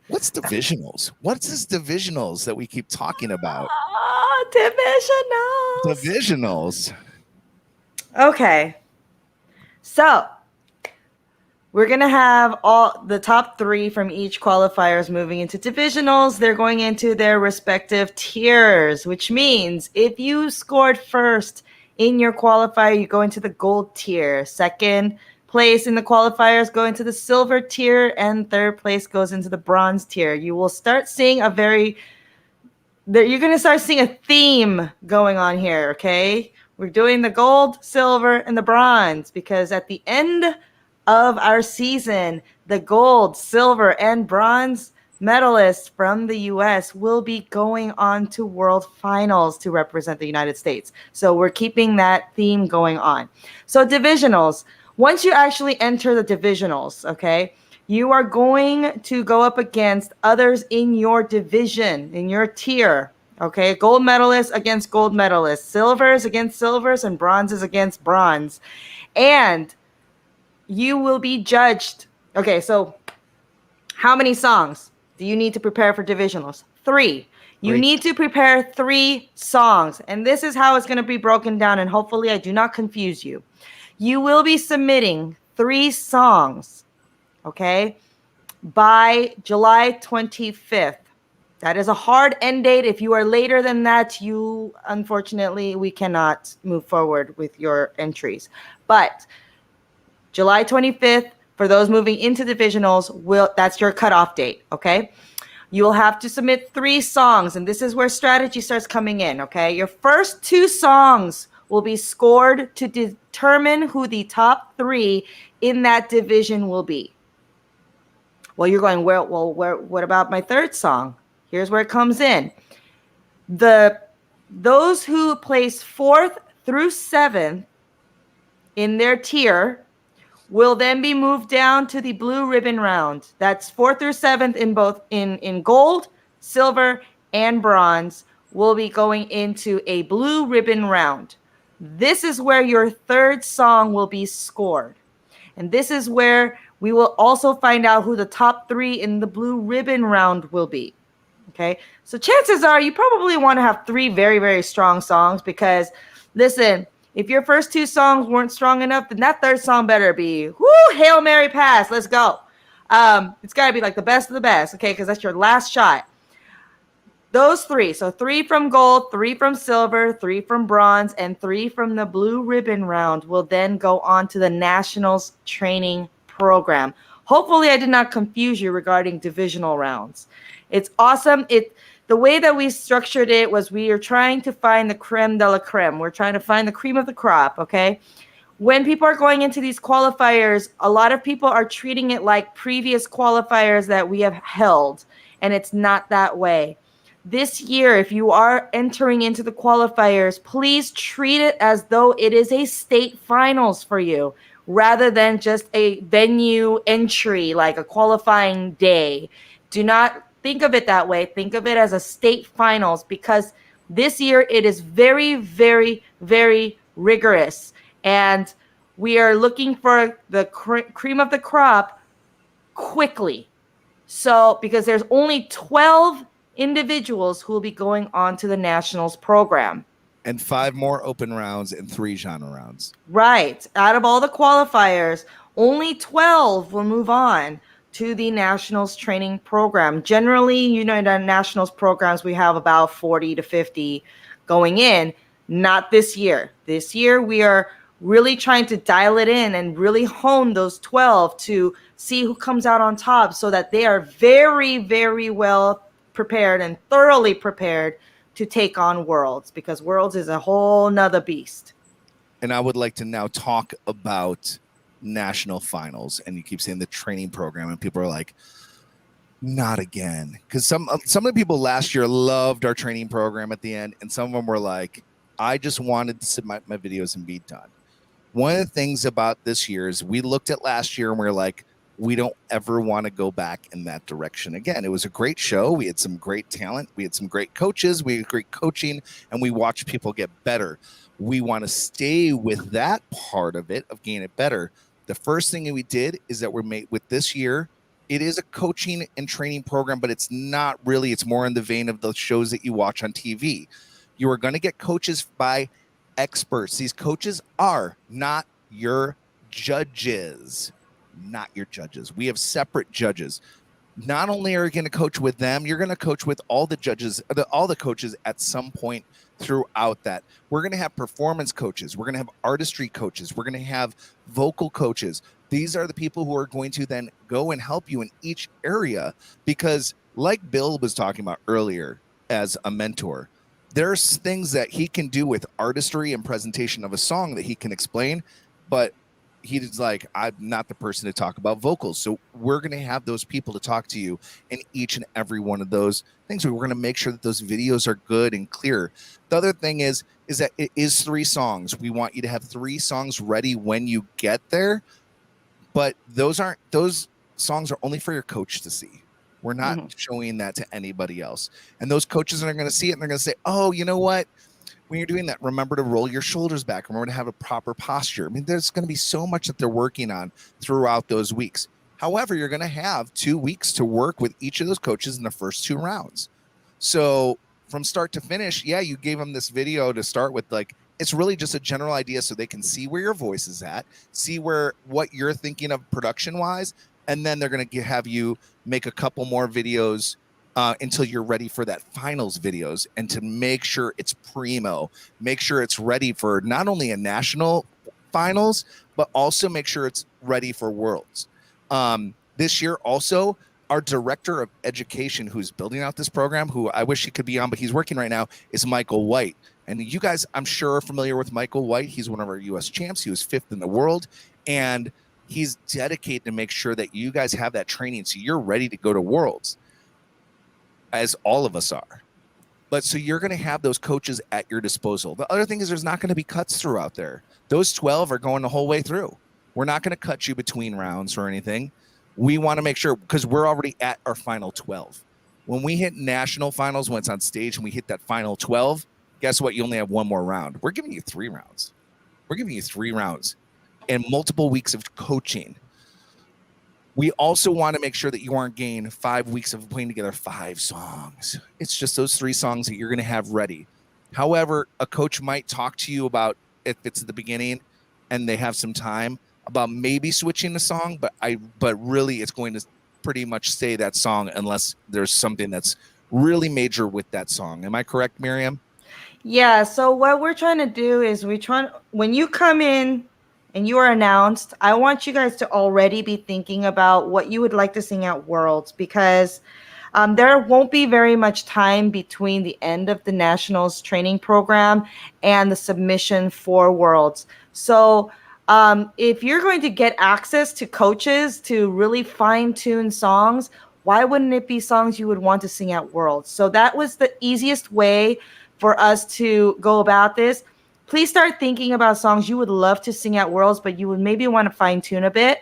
Speaker 1: What's divisionals? What's this divisionals that we keep talking about?
Speaker 2: Divisionals.
Speaker 1: Divisionals.
Speaker 2: Okay. So we're going to have all the top 3 from each qualifiers moving into divisionals. They're going into their respective tiers, which means if you scored first in your qualifier, you go into the gold tier. Second place in the qualifiers go into the silver tier, and third place goes into the bronze tier. You will start seeing you're going to start seeing a theme going on here, okay? We're doing the gold, silver, and the bronze because at the end of our season, the gold, silver, and bronze medalists from the US will be going on to world finals to represent the United States. So we're keeping that theme going on. So divisionals, once you actually enter the divisionals, okay, you are going to go up against others in your division, in your tier. Okay, gold medalists against gold medalists, silvers against silvers, and bronzes against bronze. And you will be judged. Okay, so how many songs do you need to prepare for divisionals? 3. You need to prepare 3 songs. And this is how it's going to be broken down. And hopefully I do not confuse you. You will be submitting 3 songs, okay, by July 25th. That is a hard end date. If you are later than that, unfortunately, we cannot move forward with your entries. But July 25th, for those moving into divisionals, that's your cutoff date, okay? You will have to submit 3 songs, and this is where strategy starts coming in, okay? Your first 2 songs will be scored to determine who the top 3 in that division will be. Well, you're going, what about my third song? Here's where it comes in. Those who place 4th through 7th in their tier will then be moved down to the blue ribbon round. That's 4th through 7th in both in gold, silver, and bronze will be going into a blue ribbon round. This is where your third song will be scored. And this is where we will also find out who the top 3 in the blue ribbon round will be. Okay, so chances are you probably want to have 3 very, very strong songs because, listen, if your first 2 songs weren't strong enough, then that third song better be, Hail Mary pass, let's go. It's got to be like the best of the best, okay, because that's your last shot. Those 3, so 3 from gold, 3 from silver, 3 from bronze, and 3 from the blue ribbon round will then go on to the Nationals training program. Hopefully I did not confuse you regarding divisional rounds. It's awesome. The way that we structured it was we are trying to find the creme de la creme. We're trying to find the cream of the crop, okay? When people are going into these qualifiers, a lot of people are treating it like previous qualifiers that we have held, and it's not that way. This year, if you are entering into the qualifiers, please treat it as though it is a state finals for you, rather than just a venue entry, like a qualifying day. Do not think of it that way. Think of it as a state finals because this year it is very, very, very rigorous. And we are looking for the cream of the crop quickly. So, because there's only 12 individuals who will be going on to the Nationals program.
Speaker 1: And 5 more open rounds and 3 genre rounds.
Speaker 2: Right. Out of all the qualifiers, only 12 will move on to the Nationals training program. Generally, in the Nationals programs, we have about 40 to 50 going in. Not this year. This year, we are really trying to dial it in and really hone those 12 to see who comes out on top so that they are very, very well prepared and thoroughly prepared to take on Worlds, because Worlds is a whole nother beast.
Speaker 1: And I would like to now talk about national finals. And you keep saying the training program, and people are like, not again. Because some of the people last year loved our training program at the end, and some of them were like, I just wanted to submit my videos and be done. One of the things about this year is we looked at last year and we were like, we don't ever want to go back in that direction again. It was a great show. We had some great talent. We had some great coaches. We had great coaching, and we watched people get better. We want to stay with that part of it, of getting it better. The first thing that we did is that we're made with this year, It is a coaching and training program, but it's not really. It's more in the vein of the shows that you watch on TV. You are going to get coaches by experts. These coaches are not your judges. Not your judges. We have separate judges. Not only are you going to coach with them, you're going to coach with all the judges, all the coaches at some point throughout that. We're going to have performance coaches. We're going to have artistry coaches. We're going to have vocal coaches. These are the people who are going to then go and help you in each area, because like Bill was talking about earlier as a mentor, there's things that he can do with artistry and presentation of a song that he can explain, but he's like, I'm not the person to talk about vocals. So we're going to have those people to talk to you in each and every one of those things. We're going to make sure that those videos are good and clear. The other thing is that it is 3 songs. We want you to have 3 songs ready when you get there, but those songs are only for your coach to see. We're not showing that to anybody else. And those coaches are going to see it and they're going to say, oh, you know what? When you're doing that, remember to roll your shoulders back. Remember to have a proper posture. I mean, there's going to be so much that they're working on throughout those weeks. However, you're going to have 2 weeks to work with each of those coaches in the first 2 rounds. So from start to finish, yeah, you gave them this video to start with. Like, it's really just a general idea so they can see where your voice is at, see what you're thinking of production wise. And then they're going to have you make a couple more videos until you're ready for that finals videos, and to make sure it's primo, make sure it's ready for not only a national finals, but also make sure it's ready for worlds. This year also, our director of education who's building out this program, who I wish he could be on, but he's working right now, is Michael White. And you guys, I'm sure, are familiar with Michael White. He's one of our U.S. champs. He was 5th in the world. And he's dedicated to make sure that you guys have that training so you're ready to go to worlds, as all of us are. But so you're going to have those coaches at your disposal. The other thing is there's not going to be cuts throughout there. Those 12 are going the whole way through. We're not going to cut you between rounds or anything. We want to make sure, because we're already at our final 12. When we hit national finals, when it's on stage and we hit that final 12, guess what? You only have 1 more round. We're giving you 3 rounds. We're giving you 3 rounds and multiple weeks of coaching. We also want to make sure that you aren't getting 5 weeks of putting together 5 songs. It's just those 3 songs that you're going to have ready. However, a coach might talk to you about, if it's at the beginning and they have some time, about maybe switching the song, but really it's going to pretty much stay that song unless there's something that's really major with that song. Am I correct, Miriam?
Speaker 2: Yeah, so what we're trying to do is when you come in and you are announced, I want you guys to already be thinking about what you would like to sing at Worlds, because there won't be very much time between the end of the Nationals training program and the submission for Worlds. So if you're going to get access to coaches to really fine-tune songs, why wouldn't it be songs you would want to sing at Worlds? So that was the easiest way for us to go about this. Please start thinking about songs you would love to sing at Worlds, but you would maybe want to fine tune a bit.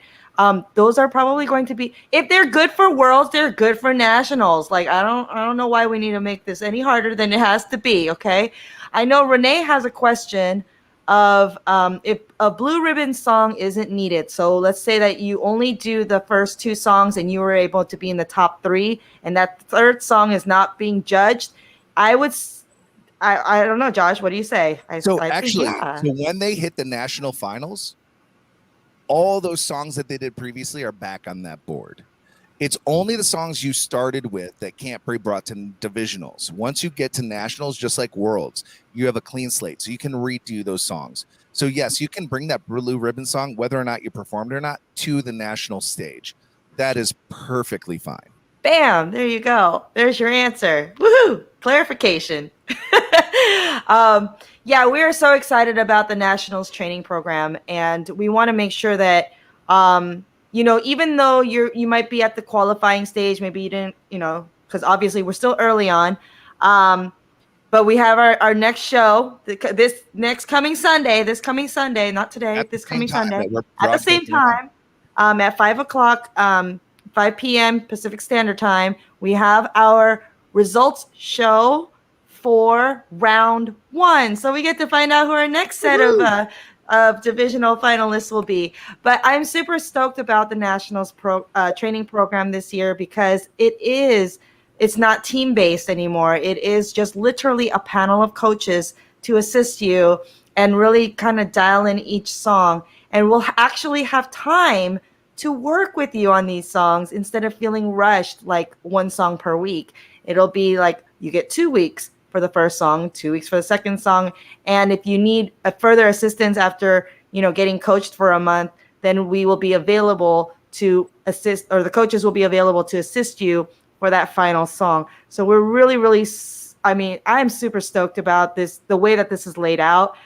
Speaker 2: Those are probably going to be, if they're good for Worlds, they're good for Nationals. Like, I don't know why we need to make this any harder than it has to be. Okay. I know Renee has a question of if a blue ribbon song isn't needed. So let's say that you only do the first 2 songs and you were able to be in the top 3, and that 3rd song is not being judged. I don't know, Josh. What do you say?
Speaker 1: So when they hit the national finals, all those songs that they did previously are back on that board. It's only the songs you started with that can't be brought to divisionals. Once you get to nationals, just like Worlds, you have a clean slate, so you can redo those songs. So yes, you can bring that blue ribbon song, whether or not you performed or not, to the national stage. That is perfectly fine.
Speaker 2: Bam, there you go. There's your answer. Woohoo! Clarification. Yeah, we are so excited about the Nationals training program, and we want to make sure that, even though you might be at the qualifying stage, maybe you didn't, because obviously we're still early on, but we have our next show this coming Sunday, not today, this coming Sunday, at the same time, at 5:00, 5 p.m. Pacific Standard Time, we have our results show for round 1. So we get to find out who our next set of of divisional finalists will be. But I'm super stoked about the Nationals training program this year because it's not team based anymore. It is just literally a panel of coaches to assist you and really kind of dial in each song. And we'll actually have time to work with you on these songs instead of feeling rushed like one song per week. It'll be like you get 2 weeks for the first song, 2 weeks for the second song. And if you need a further assistance after, getting coached for a month, then we will be available to assist, or the coaches will be available to assist you for that final song. So we're really, really, I'm super stoked about this, the way that this is laid out.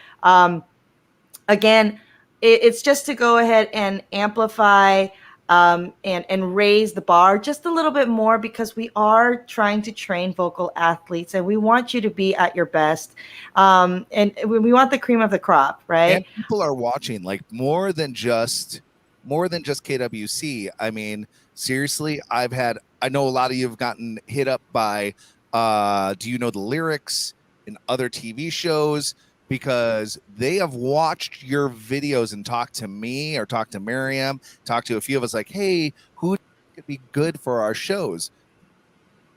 Speaker 2: Again, it's just to go ahead and amplify and raise the bar just a little bit more because we are trying to train vocal athletes and we want you to be at your best. And we want the cream of the crop, right?
Speaker 1: And people are watching like more than just KWC. I mean, seriously, I know a lot of you have gotten hit up by do you know the lyrics in other TV shows? Because they have watched your videos and talked to me or talked to Miriam, talked to a few of us like, hey, who could be good for our shows?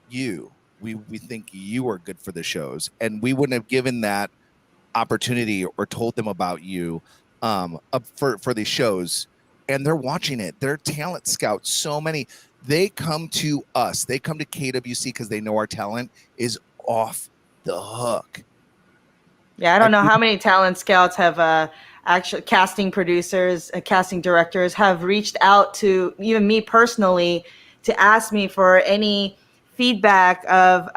Speaker 1: You. We think you are good for the shows. And we wouldn't have given that opportunity or told them about you for these shows. And they're watching it. They're talent scouts. So many. They come to us. They come to KWC because they know our talent is off the hook.
Speaker 2: Yeah, I don't know how many talent scouts have actually casting producers, casting directors have reached out to even me personally to ask me for any feedback of,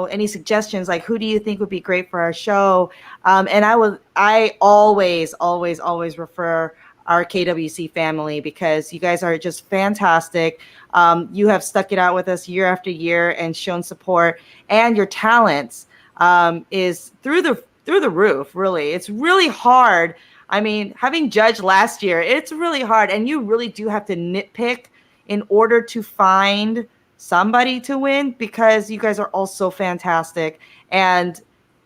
Speaker 2: any suggestions, like who do you think would be great for our show? And I always refer our KWC family because you guys are just fantastic. You have stuck it out with us year after year and shown support, and your talents is through the roof, really. It's really hard. I mean, having judged last year, it's really hard. And you really do have to nitpick in order to find somebody to win because you guys are all so fantastic. And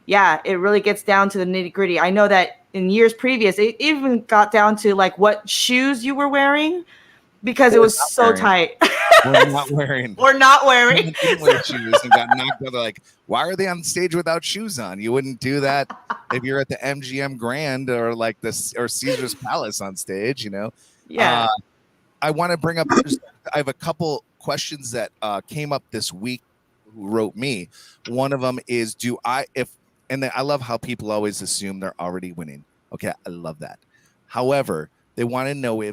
Speaker 2: yeah, it really gets down to the nitty gritty. I know that in years previous, it even got down to like what shoes you were wearing because it was so tight.
Speaker 1: We're not wearing.
Speaker 2: We're not wearing.
Speaker 1: Didn't wear shoes and got knocked out. They're like, why are they on stage without shoes on? You wouldn't do that if you're at the MGM Grand or like this or Caesar's Palace on stage,
Speaker 2: Yeah.
Speaker 1: I want to bring up. I have a couple questions that came up this week. Who wrote me? One of them is, I love how people always assume they're already winning. Okay, I love that. However, they want to know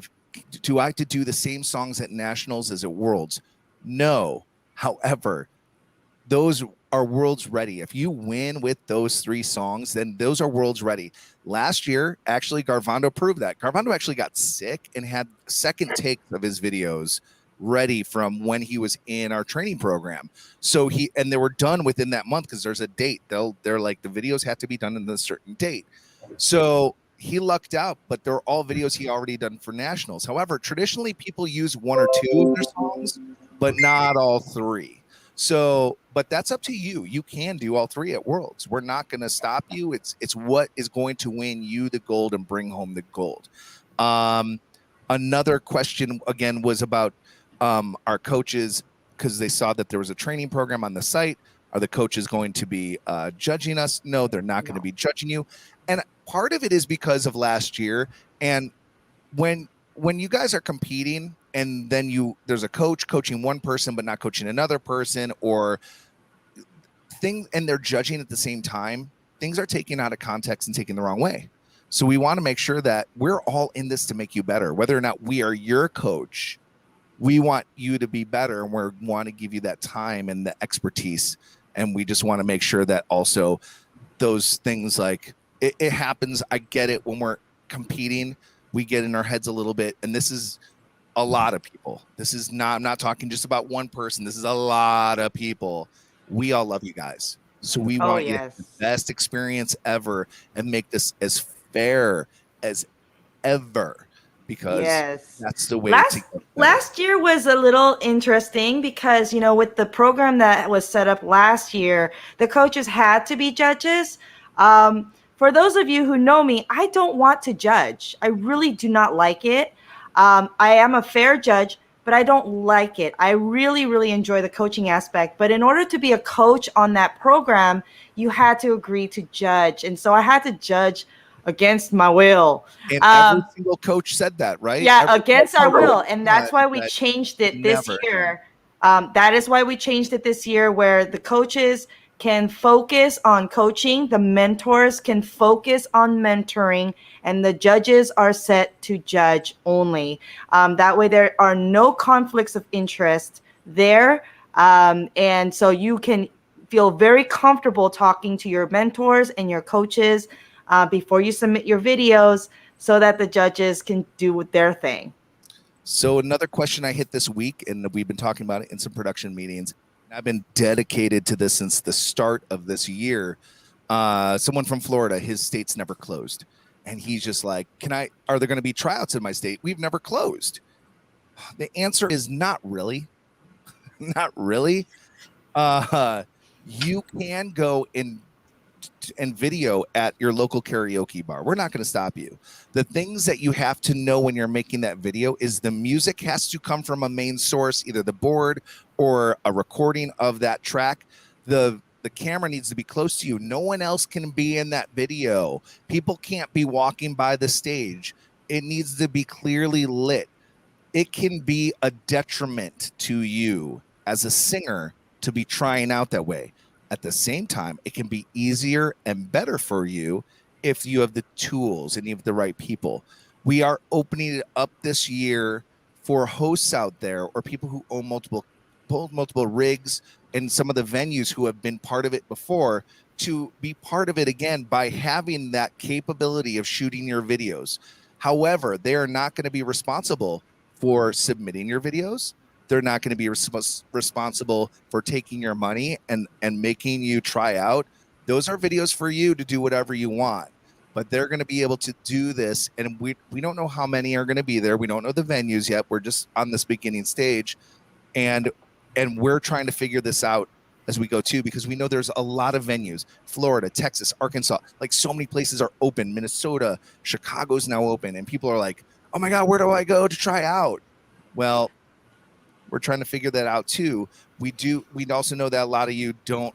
Speaker 1: do I have to do the same songs at Nationals as at Worlds? No. However, those are Worlds ready. If you win with those 3 songs, then those are Worlds ready. Last year, actually, Garvando proved that. Garvando actually got sick and had second takes of his videos ready from when he was in our training program. So they were done within that month because there's a date. They're like, the videos have to be done in a certain date. So he lucked out, but they're all videos he already done for Nationals. However, traditionally people use 1 or 2 of their songs, but not all 3. So, but that's up to you. You can do all 3 at Worlds. We're not going to stop you. It's what is going to win you the gold and bring home the gold. Another question again was about our coaches, because they saw that there was a training program on the site. Are the coaches going to be judging us? No, they're not going to be judging you. And part of it is because of last year. And when you guys are competing and then there's a coach coaching one person but not coaching another person, or and they're judging at the same time, things are taken out of context and taken the wrong way. So we want to make sure that we're all in this to make you better. Whether or not we are your coach, we want you to be better, and we want to give you that time and the expertise. And we just want to make sure that also those things, like it happens. I get it. When we're competing, we get in our heads a little bit. And this is a lot of people. I'm not talking just about one person. This is a lot of people. We all love you guys. So we want you to have the best experience ever and make this as fair as ever, because that's the way to get
Speaker 2: last year was a little interesting because, with the program that was set up last year, the coaches had to be judges. For for those of you who know me, I don't want to judge. I really do not like it. I am a fair judge, but I don't like it. I really, really enjoy the coaching aspect. But in order to be a coach on that program, you had to agree to judge. And so I had to judge against my will.
Speaker 1: And every single coach said that, right?
Speaker 2: Yeah, against our will. And that's why we
Speaker 1: that
Speaker 2: changed it this
Speaker 1: never.
Speaker 2: year. That is why we changed it this year, where the coaches can focus on coaching, the mentors can focus on mentoring, and the judges are set to judge only. That way there are no conflicts of interest there. And so you can feel very comfortable talking to your mentors and your coaches before you submit your videos, so that the judges can do their thing.
Speaker 1: So another question I hit this week, and we've been talking about it in some production meetings. I've been dedicated to this since the start of this year. Someone from Florida, his state's never closed. And he's just like, are there going to be tryouts in my state? We've never closed. The answer is not really. Not really. You can go and video at your local karaoke bar. We're not going to stop you. The things that you have to know when you're making that video is the music has to come from a main source, either the board or a recording of that track. The camera needs to be close to you. No one else can be in that video. People can't be walking by the stage. It needs to be clearly lit. It can be a detriment to you as a singer to be trying out that way. At the same time, it can be easier and better for you if you have the tools and you have the right people. We are opening it up this year for hosts out there or people who own multiple rigs and some of the venues who have been part of it before to be part of it again by having that capability of shooting your videos. However, they are not going to be responsible for submitting your videos. They're not going to be responsible for taking your money and making you try out. Those are videos for you to do whatever you want, but they're going to be able to do this. And we don't know how many are going to be there. We don't know the venues yet. We're just on this beginning stage, and we're trying to figure this out as we go too, because we know there's a lot of venues, Florida, Texas, Arkansas, like so many places are open. Minnesota, Chicago's now open, and people are like, oh my God, where do I go to try out? Well, we're trying to figure that out too. We also know that a lot of you don't,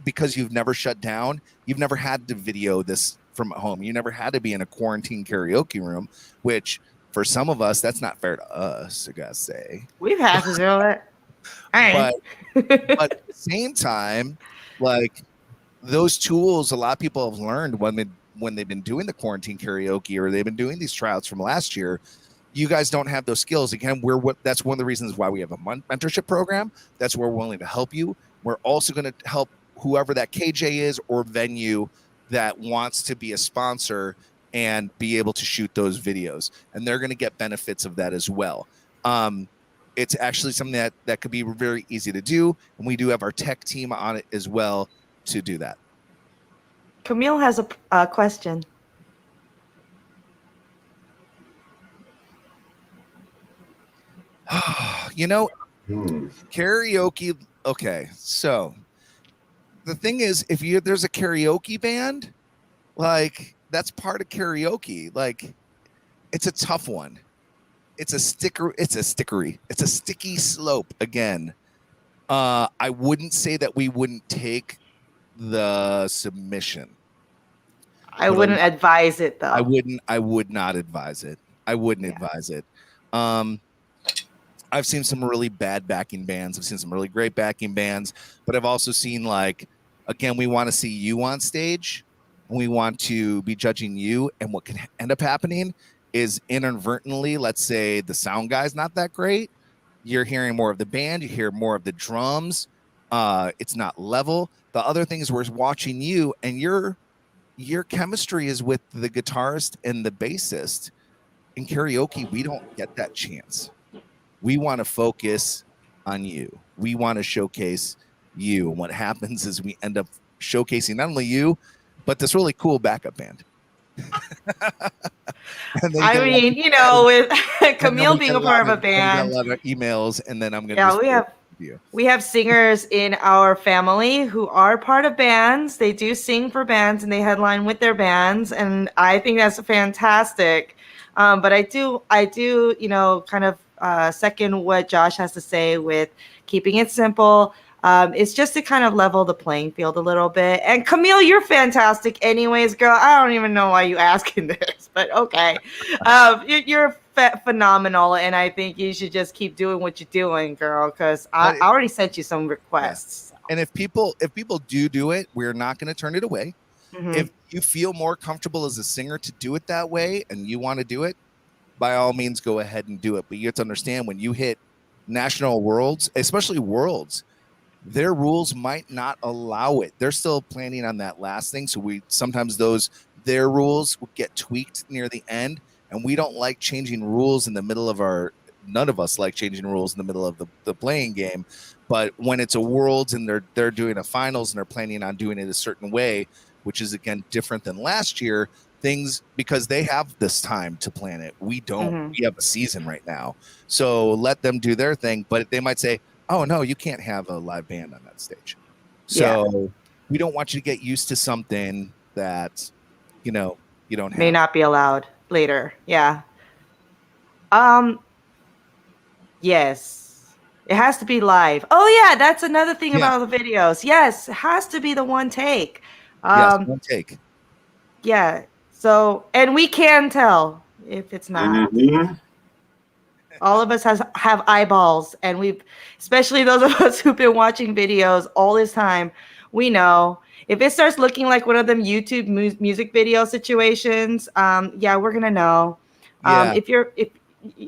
Speaker 1: because you've never shut down, you've never had to video this from home. You never had to be in a quarantine karaoke room, which for some of us, that's not fair to us, I gotta say.
Speaker 2: We've had to do it.
Speaker 1: But at the same time, like those tools, a lot of people have learned when they've been doing the quarantine karaoke or they've been doing these tryouts from last year. You guys don't have those skills. Again, that's one of the reasons why we have a mentorship program. That's where we're willing to help you. We're also going to help whoever that KJ is or venue that wants to be a sponsor and be able to shoot those videos. And they're going to get benefits of that as well. It's actually something that could be very easy to do. And we do have our tech team on it as well to do that.
Speaker 2: Camille has a question.
Speaker 1: Karaoke. Okay, so the thing is, if there's a karaoke band, like that's part of karaoke. Like, it's a tough one. It's a sticky slope. Again, I wouldn't say that we wouldn't take the submission.
Speaker 2: I wouldn't advise it though.
Speaker 1: I would not advise it. I wouldn't advise it. I've seen some really bad backing bands. I've seen some really great backing bands, but I've also seen, like, again, we want to see you on stage and we want to be judging you. And what can end up happening is inadvertently, let's say the sound guy's not that great. You're hearing more of the band. You hear more of the drums. It's not level. The other thing is we're watching you and your chemistry is with the guitarist and the bassist. In karaoke, we don't get that chance. We want to focus on you. We want to showcase you. And what happens is we end up showcasing not only you, but this really cool backup band.
Speaker 2: I mean, with Camille being a part of a band.
Speaker 1: A lot of emails, and then I'm going to.
Speaker 2: Yeah, we have
Speaker 1: you.
Speaker 2: We have singers in our family who are part of bands. They do sing for bands and they headline with their bands, and I think that's fantastic. But I do, kind of second what Josh has to say with keeping it simple. It's just to kind of level the playing field a little bit. And Camille, you're fantastic, anyways, girl. I don't even know why you asking this, but okay. You're phenomenal, and I think you should just keep doing what you're doing, girl. Because I already sent you some requests.
Speaker 1: And if people do it, we're not going to turn it away.
Speaker 2: Mhm.
Speaker 1: If you feel more comfortable as a singer to do it that way, and you want to do it, by all means, go ahead and do it. But you have to understand, when you hit national worlds, especially worlds, their rules might not allow it. They're still planning on that last thing. So sometimes their rules will get tweaked near the end, and we don't like changing rules in the middle of none of us like changing rules in the middle of the playing game. But when it's a worlds and they're doing a finals and they're planning on doing it a certain way, which is again different than last year, things, because they have this time to plan it. We don't.
Speaker 2: Mhm.
Speaker 1: We have a season right now. So let them do their thing, but they might say, oh no, you can't have a live band on that stage. So we don't want you to get used to something that, you don't have.
Speaker 2: May not be allowed later. Yeah. Yes. It has to be live. Oh yeah, that's another thing about the videos. Yes, it has to be the one take.
Speaker 1: Yes, one take.
Speaker 2: Yeah. So, and we can tell if it's not.
Speaker 3: Mhm.
Speaker 2: All of us have eyeballs, and especially those of us who've been watching videos all this time, we know if it starts looking like one of them YouTube music video situations, we're gonna know.
Speaker 1: Yeah.
Speaker 2: If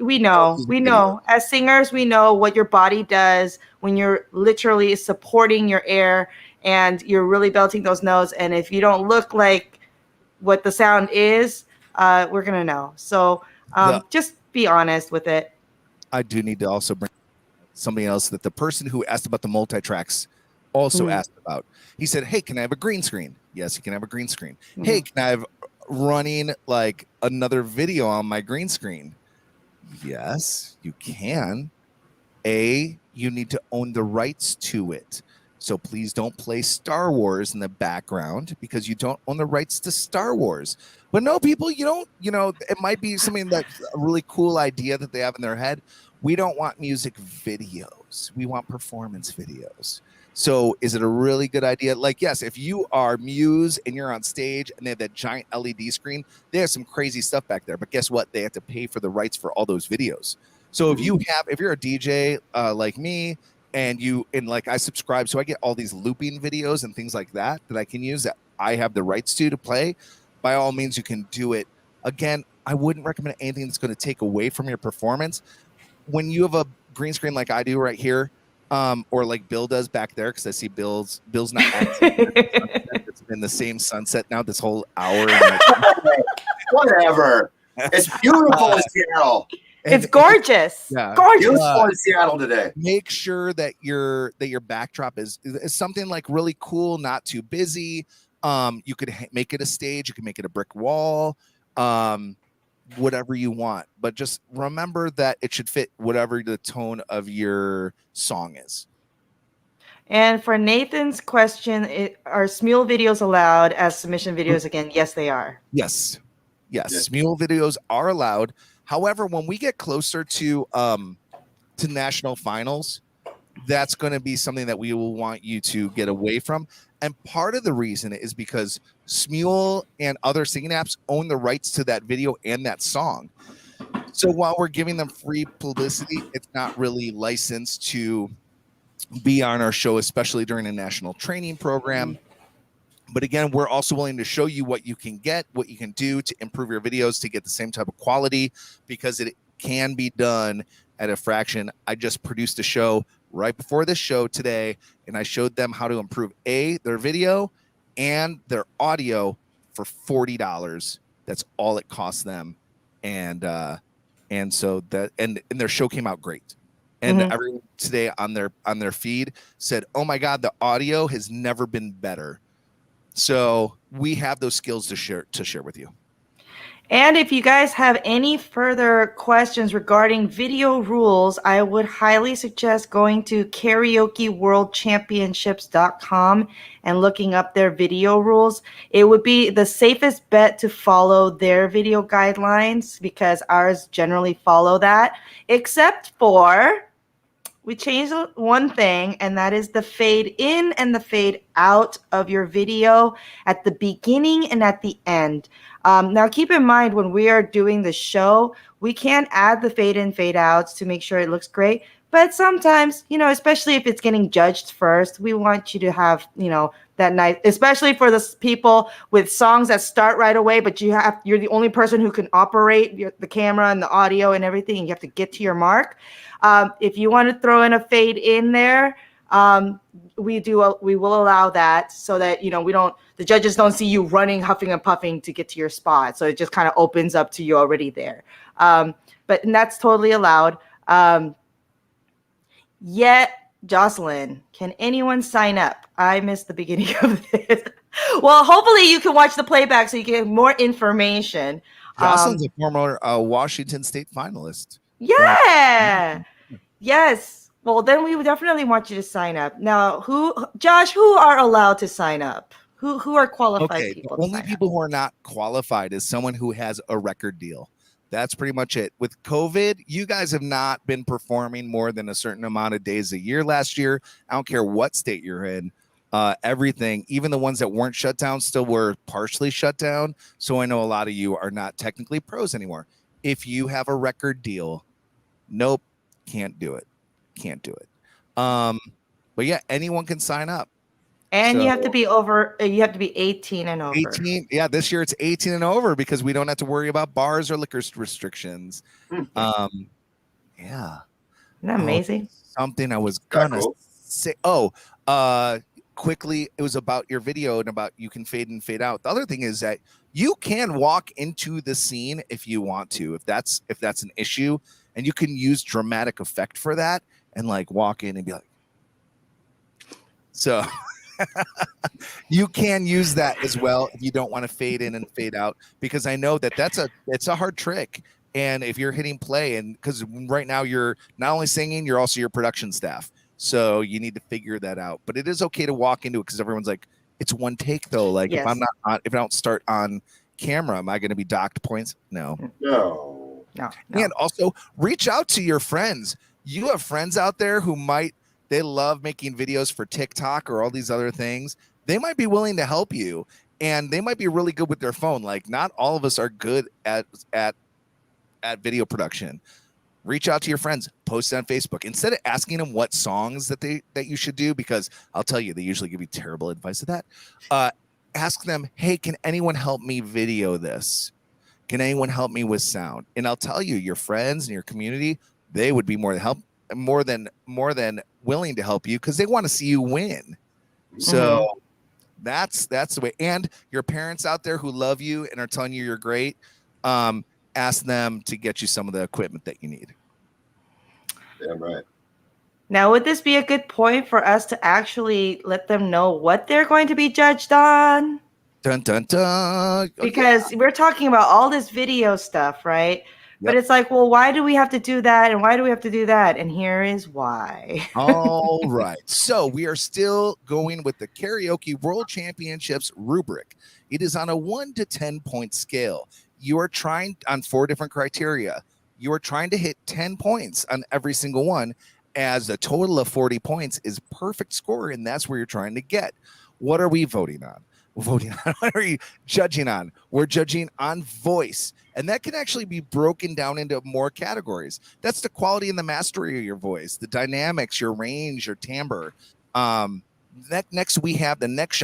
Speaker 2: we know as singers, we know what your body does when you're literally supporting your air and you're really belting those notes. And if you don't look like what the sound is, we're gonna know. So just be honest with it.
Speaker 1: I do need to also bring something else that the person who asked about the multi-tracks also asked about. He said, hey, can I have a green screen? Yes, you can have a green screen. Hey, can I have running like another video on my green screen? Yes, you can. You need to own the rights to it. So please don't play Star Wars in the background because you don't own the rights to Star Wars. But no, people, it might be something that's a really cool idea that they have in their head. We don't want music videos. We want performance videos. So is it a really good idea? Like, yes, if you are Muse and you're on stage and they have that giant LED screen, they have some crazy stuff back there. But guess what? They have to pay for the rights for all those videos. So if you're a DJ like me, and like I subscribe, so I get all these looping videos and things like that I can use that I have the rights to play, by all means, you can do it. Again, I wouldn't recommend anything that's going to take away from your performance. When you have a green screen like I do right here, or like Bill does back there, because I see Bill's not actually it's been the same sunset now this whole hour.
Speaker 3: Whatever. It's beautiful in Seattle.
Speaker 2: It's gorgeous. Gorgeous.
Speaker 3: Beautiful in Seattle today.
Speaker 1: Make sure that your backdrop is something like really cool, not too busy. You could make it a stage. You can make it a brick wall. Whatever you want, but just remember that it should fit whatever the tone of your song is.
Speaker 2: And for Nathan's question, are Smule videos allowed as submission videos again? Yes, they are.
Speaker 1: Yes. Smule videos are allowed. However, when we get closer to national finals, that's going to be something that we will want you to get away from. And part of the reason is because Smule and other singing apps own the rights to that video and that song. So while we're giving them free publicity, it's not really licensed to be on our show, especially during a national training program. But again, we're also willing to show you what you can get, what you can do to improve your videos to get the same type of quality, because it can be done at a fraction. I just produced a show right before this show today, and I showed them how to improve their video and their audio for $40. That's all it costs them. And so that and their show came out great. And everyone today on their feed said, oh my God, the audio has never been better. So we have those skills to share with you.
Speaker 2: And if you guys have any further questions regarding video rules, I would highly suggest going to karaokeworldchampionships.com and looking up their video rules. It would be the safest bet to follow their video guidelines because ours generally follow that, except for we changed one thing, and that is the fade in and the fade out of your video at the beginning and at the end. Now, keep in mind when we are doing the show, we can add the fade in, fade outs to make sure it looks great. But sometimes, especially if it's getting judged first, we want you to have, that nice, especially for the people with songs that start right away, but you're the only person who can operate the camera and the audio and everything. And you have to get to your mark. If you want to throw in a fade in there, we will allow that so that the judges don't see you running, huffing and puffing to get to your spot. So it just kind of opens up to you already there. And that's totally allowed. Yet, Jocelyn, can anyone sign up? I missed the beginning of this. Well, hopefully you can watch the playback so you get more information.
Speaker 1: Jocelyn's a former Washington State finalist.
Speaker 2: Yeah. Yes. Well, then we would definitely want you to sign up. Now, Josh, who are allowed to sign up? Who are qualified people?
Speaker 1: The only people who are not qualified is someone who has a record deal. That's pretty much it. With COVID, you guys have not been performing more than a certain amount of days a year last year. I don't care what state you're in. Everything, even the ones that weren't shut down, still were partially shut down. So I know a lot of you are not technically pros anymore. If you have a record deal, nope, can't do it. Can't do it. But yeah, anyone can sign up.
Speaker 2: And you have to be over. You have to be 18 and over.
Speaker 1: 18. Yeah, this year it's 18 and over because we don't have to worry about bars or liquor restrictions. Yeah.
Speaker 2: Isn't that amazing?
Speaker 1: Something I was gonna say. Quickly, it was about your video and about you can fade in, fade out. The other thing is that you can walk into the scene if you want to, if that's an issue, and you can use dramatic effect for that and like walk in and be like, so. You can use that as well if you don't want to fade in and fade out, because I know that it's a hard trick. And if you're hitting play, and because right now you're not only singing, you're also your production staff, so you need to figure that out. But it is okay to walk into it because everyone's like, it's one take though. Like if I don't start on camera, am I going to be docked points? No. And also reach out to your friends. You have friends out there who they love making videos for TikTok or all these other things. They might be willing to help you, and they might be really good with their phone. Like not all of us are good at video production. Reach out to your friends, post it on Facebook. Instead of asking them what songs that you should do, because I'll tell you, they usually give you terrible advice of that. Ask them, hey, can anyone help me video this? Can anyone help me with sound? And I'll tell you, your friends and your community, they would be more than willing to help you because they want to see you win. So that's the way. And your parents out there who love you and are telling you you're great, ask them to get you some of the equipment that you need.
Speaker 3: Damn right.
Speaker 2: Now, would this be a good point for us to actually let them know what they're going to be judged on?
Speaker 1: Dun, dun, dun.
Speaker 2: Because we're talking about all this video stuff, right? But it's like, well, why do we have to do that? And why do we have to do that? And here is why.
Speaker 1: All right. So we are still going with the Karaoke World Championships rubric. It is on a 1 to 10 point scale. You are trying on 4 different criteria. You are trying to hit 10 points on every single one, as a total of 40 points is perfect score. And that's where you're trying to get. What are we voting on? What are you judging on? We're judging on voice. And that can actually be broken down into more categories. That's the quality and the mastery of your voice, the dynamics, your range, your timbre. Next we have the next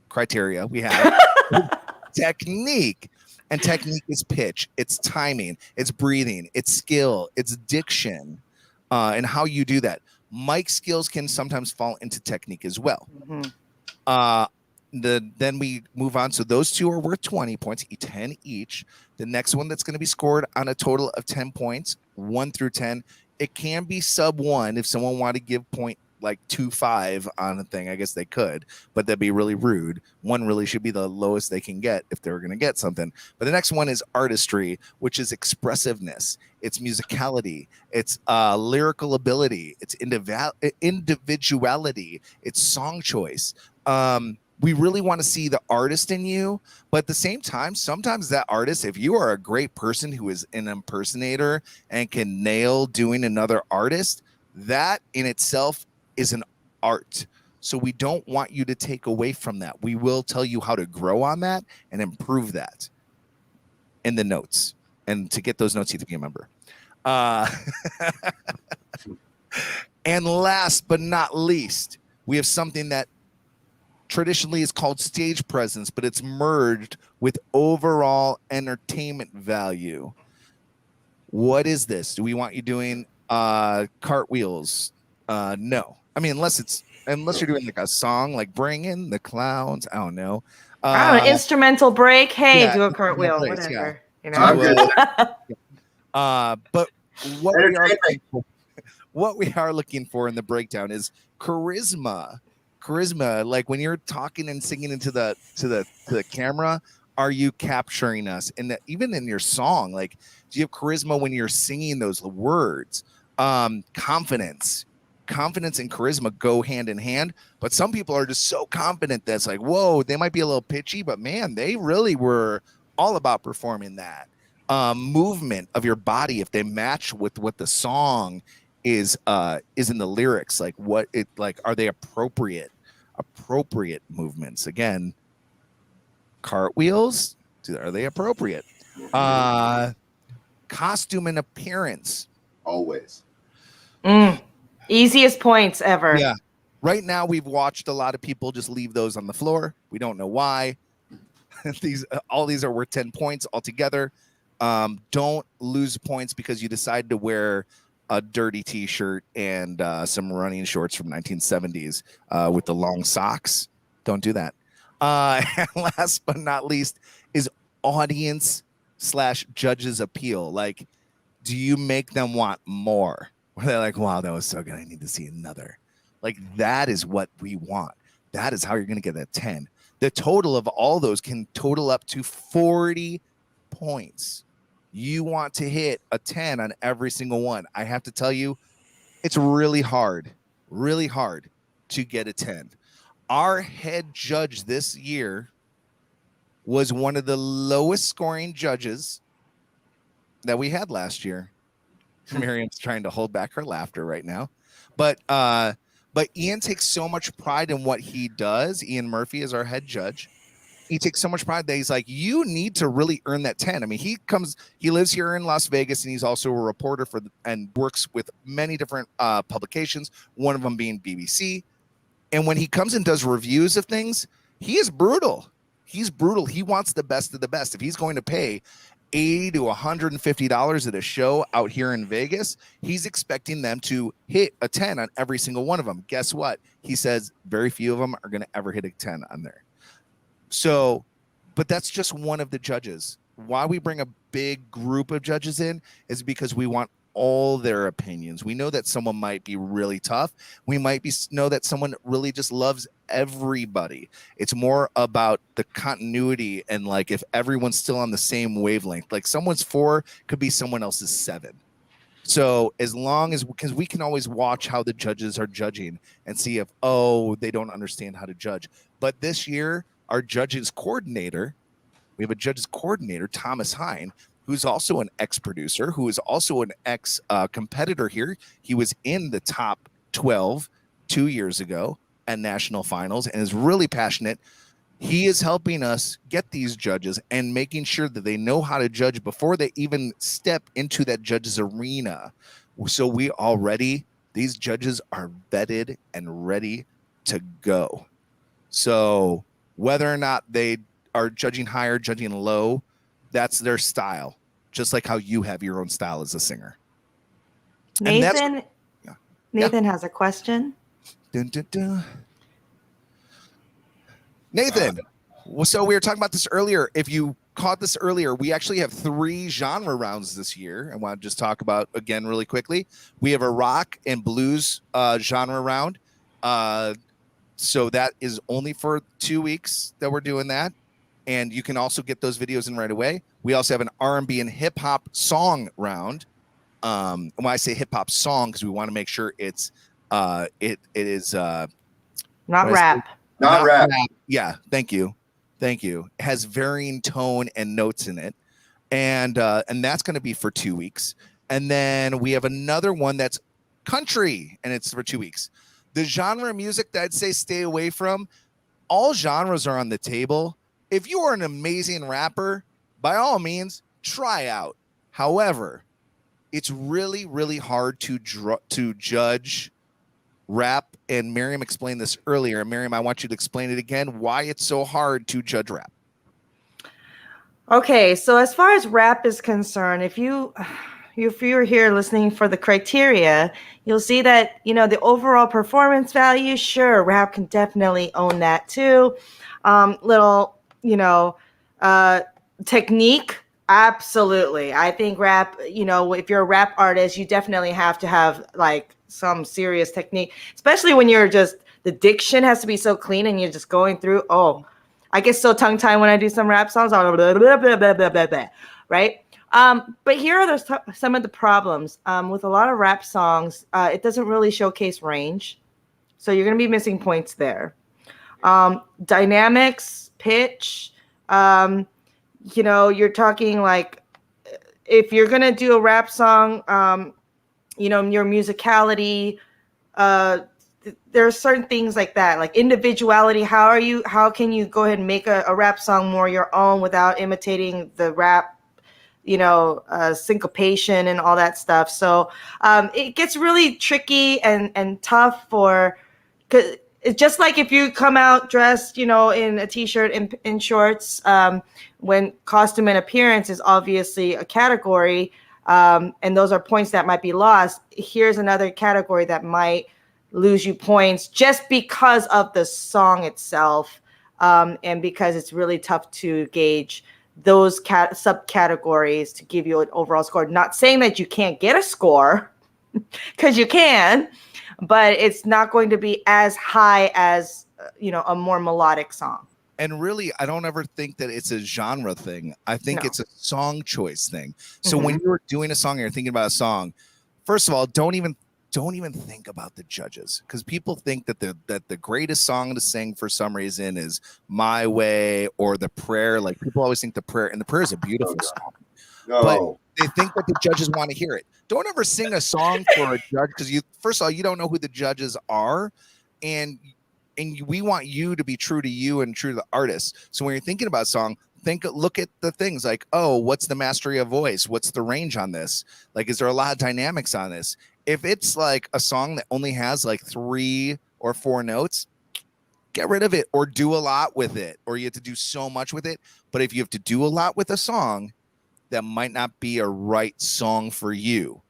Speaker 1: criteria we have technique. And technique is pitch, it's timing, it's breathing, it's skill, it's diction, and how you do that. Mic skills can sometimes fall into technique as well. Then we move on. So those two are worth 20 points, 10 each. The next one that's going to be scored on a total of 10 points, 1 through 10. It can be sub 1 if someone wanted to give like 2-5 on a thing. I guess they could, but that'd be really rude. One really should be the lowest they can get if they were going to get something. But the next one is artistry, which is expressiveness, it's musicality, it's lyrical ability, it's individuality, it's song choice. We really want to see the artist in you, but at the same time, sometimes that artist, if you are a great person who is an impersonator and can nail doing another artist, that in itself is an art. So we don't want you to take away from that. We will tell you how to grow on that and improve that in the notes. And to get those notes, you have to be a member. And last but not least, we have something that traditionally is called stage presence, but it's merged with overall entertainment value. What is this? Do we want you doing cartwheels? No. I mean, unless you're doing like a song, like Bring in the Clowns. I don't know.
Speaker 2: Instrumental break. Hey,
Speaker 1: yeah,
Speaker 2: do a cartwheel,
Speaker 1: place,
Speaker 2: whatever.
Speaker 1: yeah.
Speaker 2: You know.
Speaker 1: But what we are looking for in the breakdown is charisma. Like when you're talking and singing into the camera, are you capturing us? And even in your song, like, do you have charisma when you're singing those words? Confidence and charisma go hand in hand, but some people are just so confident that's like, whoa, they might be a little pitchy, but man, they really were all about performing that. Movement of your body, if they match with what the song is in the lyrics, like are they appropriate movements? Again, cartwheels, are they appropriate? Costume and appearance,
Speaker 3: always.
Speaker 2: Easiest points ever.
Speaker 1: Yeah, right now we've watched a lot of people just leave those on the floor. We don't know why. All these are worth 10 points altogether. Don't lose points because you decide to wear a dirty t-shirt and some running shorts from 1970s with the long socks. Don't do that. And last but not least is audience/judges appeal. Like, do you make them want more? Where they're like, wow, that was so good, I need to see another. Like, that is what we want. That is how you're going to get that 10. The total of all those can total up to 40 points. You want to hit a 10 on every single one. I have to tell you, it's really hard to get a 10. Our head judge this year was one of the lowest scoring judges that we had last year. Miriam's trying to hold back her laughter right now. But Ian takes so much pride in what he does. Ian Murphy is our head judge. He takes so much pride that he's like, you need to really earn that 10. I mean, he lives here in Las Vegas, and he's also a reporter and works with many different publications, one of them being BBC. And when he comes and does reviews of things, he is brutal. He's brutal. He wants the best of the best. If he's going to pay $80 to $150 at a show out here in Vegas, he's expecting them to hit a 10 on every single one of them. Guess what? He says very few of them are going to ever hit a 10 on there. So, but that's just one of the judges. Why we bring a big group of judges in is because we want all their opinions. We know that someone might be really tough. We might know that someone really just loves everybody. It's more about the continuity and like if everyone's still on the same wavelength, like someone's 4 could be someone else's 7. So as long as, because we can always watch how the judges are judging and see if, they don't understand how to judge. But this year, our judges coordinator, we have a judges coordinator, Thomas Hine, who's also an ex-producer, who is also an ex-competitor here. He was in the top 12 2 years ago at national finals and is really passionate. He is helping us get these judges and making sure that they know how to judge before they even step into that judges arena. So these judges are vetted and ready to go. So whether or not they are judging high or judging low, that's their style, just like how you have your own style as a singer.
Speaker 2: Nathan has a question.
Speaker 1: Dun, dun, dun. Nathan, so we were talking about this earlier. If you caught this earlier, we actually have 3 genre rounds this year. I want to just talk about again really quickly. We have a rock and blues genre round. So that is only for 2 weeks that we're doing that. And you can also get those videos in right away. We also have an R&B and hip hop song round. When I say hip hop song, because we want to make sure it's it is
Speaker 2: Not rap.
Speaker 3: Not rap.
Speaker 1: Yeah, thank you. It has varying tone and notes in it. And that's going to be for 2 weeks. And then we have another one that's country, and it's for 2 weeks. The genre of music that I'd say stay away from, all genres are on the table. If you are an amazing rapper, by all means, try out. However, it's really, really hard to judge rap. And Miriam explained this earlier. Miriam, I want you to explain it again, why it's so hard to judge rap.
Speaker 2: Okay, so as far as rap is concerned, if you're here listening for the criteria, you'll see that, the overall performance value, sure, rap can definitely own that too. Little, technique, absolutely. I think rap, if you're a rap artist, you definitely have to have like some serious technique, especially when the diction has to be so clean and you're just going through, I get so tongue-tied when I do some rap songs, blah, blah, blah, blah, blah, blah, blah, blah, right? But here are some of the problems. With a lot of rap songs, it doesn't really showcase range. So you're going to be missing points there. Dynamics, pitch, you're talking like, if you're going to do a rap song, your musicality, there are certain things like that, like individuality. How can you go ahead and make a rap song more your own without imitating the rap, syncopation and all that stuff. So it gets really tricky and tough because it's just like if you come out dressed, in a t-shirt and in shorts, when costume and appearance is obviously a category, and those are points that might be lost. Here's another category that might lose you points just because of the song itself, and because it's really tough to gauge those subcategories to give you an overall score. Not saying that you can't get a score, because you can, but it's not going to be as high as a more melodic song.
Speaker 1: And really, I don't ever think that it's a genre thing. I think it's a song choice thing. So when you're doing a song and you're thinking about a song, first of all, don't even think about the judges, because people think that the greatest song to sing for some reason is My Way or The Prayer. Like, people always think The Prayer, and The Prayer is a beautiful song.
Speaker 3: No.
Speaker 1: But they think that the judges want to hear it. Don't ever sing a song for a judge, because first of all, you don't know who the judges are, and we want you to be true to you and true to the artist. So when you're thinking about a song, look at the things like, what's the mastery of voice? What's the range on this? Like, is there a lot of dynamics on this? If it's like a song that only has like 3 or 4 notes, get rid of it, or do a lot with it, or you have to do so much with it. But if you have to do a lot with a song, that might not be a right song for you.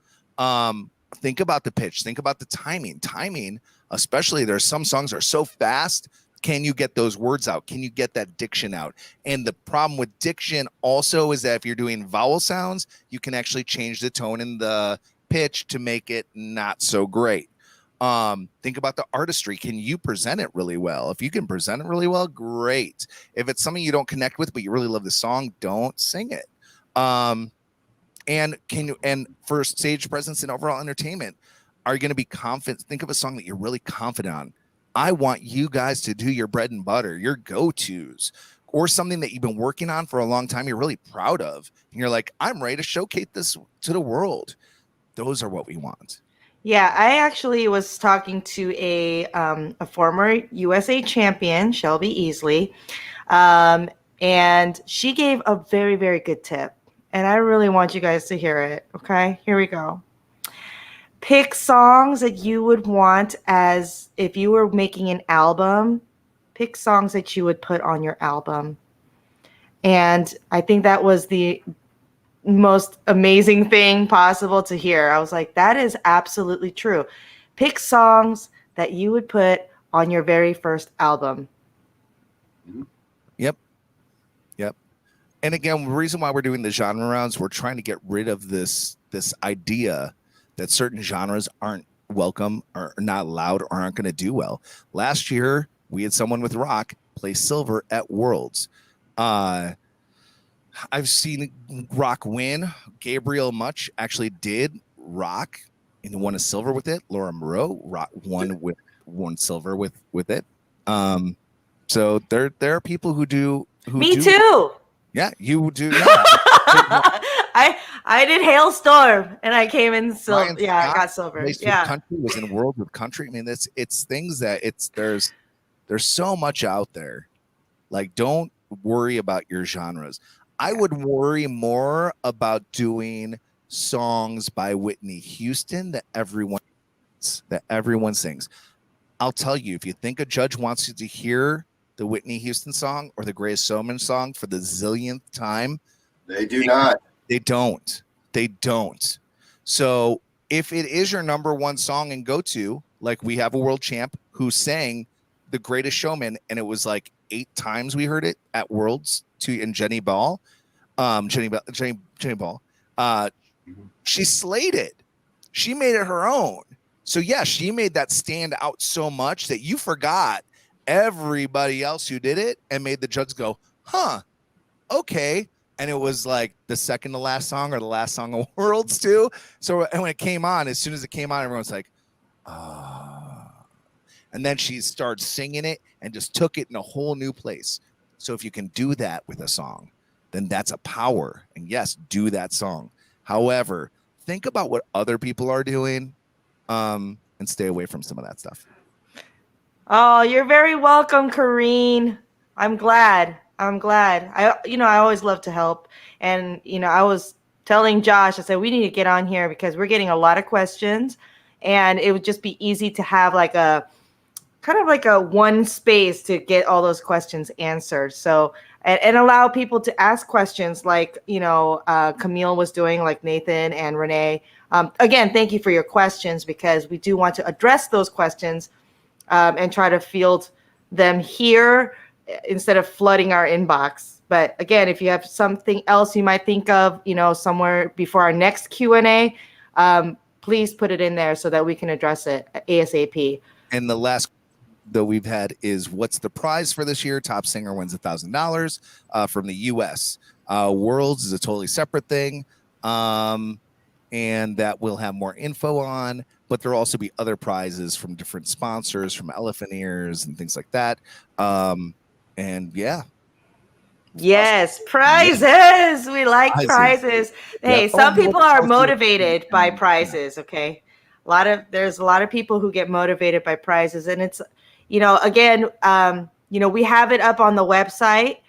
Speaker 1: Think about the pitch. Think about the timing, especially there's some songs that are so fast. Can you get those words out? Can you get that diction out? And the problem with diction also is that if you're doing vowel sounds, you can actually change the tone and the pitch to make it not so great. Think about the artistry. Can you present it really well? If you can present it really well, great. If it's something you don't connect with, but you really love the song, don't sing it. And for stage presence and overall entertainment, are you going to be confident? Think of a song that you're really confident on. I want you guys to do your bread and butter, your go-tos, or something that you've been working on for a long time, you're really proud of, and you're like, I'm ready to showcase this to the world. Those are what we want.
Speaker 2: Yeah, I actually was talking to a former USA champion, Shelby Easley, and she gave a very, very good tip. And I really want you guys to hear it. Okay, here we go. Pick songs that you would want as if you were making an album. Pick songs that you would put on your album. And I think that was the most amazing thing possible to hear. I was like, that is absolutely true. Pick songs that you would put on your very first album.
Speaker 1: Yep. And again, the reason why we're doing the genre rounds, we're trying to get rid of this idea that certain genres aren't welcome or not allowed or aren't going to do well. Last year, we had someone with rock play silver at Worlds. I've seen rock win. Gabriel Much actually did rock and won a silver with it. Laura Moreau won silver with it. So there are people who do.
Speaker 2: Me too.
Speaker 1: Yeah, you do. Yeah.
Speaker 2: I did Hailstorm and I came in silver.
Speaker 1: Ryan
Speaker 2: Yeah, I
Speaker 1: Scott
Speaker 2: got silver.
Speaker 1: raced with
Speaker 2: Yeah.
Speaker 1: country, was in World with Country. I mean, it's things that there's so much out there. Like, don't worry about your genres. I would worry more about doing songs by Whitney Houston that everyone sings. I'll tell you, if you think a judge wants you to hear the Whitney Houston song or the Greatest Showman song for the zillionth time,
Speaker 3: They do not.
Speaker 1: They don't. They don't. So if it is your number one song and go-to, like we have a world champ who sang The Greatest Showman, and it was like 8 times we heard it at Worlds and Jenny Ball. Jenny Ball. She slayed it. She made it her own. So yeah, she made that stand out so much that you forgot everybody else who did it and made the judge go, huh, okay. And it was like the second to last song or the last song of Worlds too. So and when it came on, as soon as it came on, everyone was like, and then she started singing it and just took it in a whole new place. So if you can do that with a song, then that's a power. And yes, do that song. However, think about what other people are doing, and stay away from some of that stuff.
Speaker 2: Oh, you're very welcome, Kareen. I'm glad. I always love to help. And, I was telling Josh, I said, we need to get on here because we're getting a lot of questions and it would just be easy to have like a kind of like a one space to get all those questions answered. So, and allow people to ask questions like, Camille was doing, like Nathan and Renee. Again, thank you for your questions because we do want to address those questions and try to field them here instead of flooding our inbox. But again, if you have something else you might think of, somewhere before our next Q&A, please put it in there so that we can address it ASAP.
Speaker 1: And the last that we've had is, what's the prize for this year? Top singer wins $1,000 from the U.S. Worlds is a totally separate thing, and that we'll have more info on. But there'll also be other prizes from different sponsors, from Elephant Ears and things like that. And yeah.
Speaker 2: Yes, prizes. We like prizes. Hey,
Speaker 1: Yep.
Speaker 2: some people are motivated by prizes, okay? There's a lot of people who get motivated by prizes, and it's, again, we have it up on the website,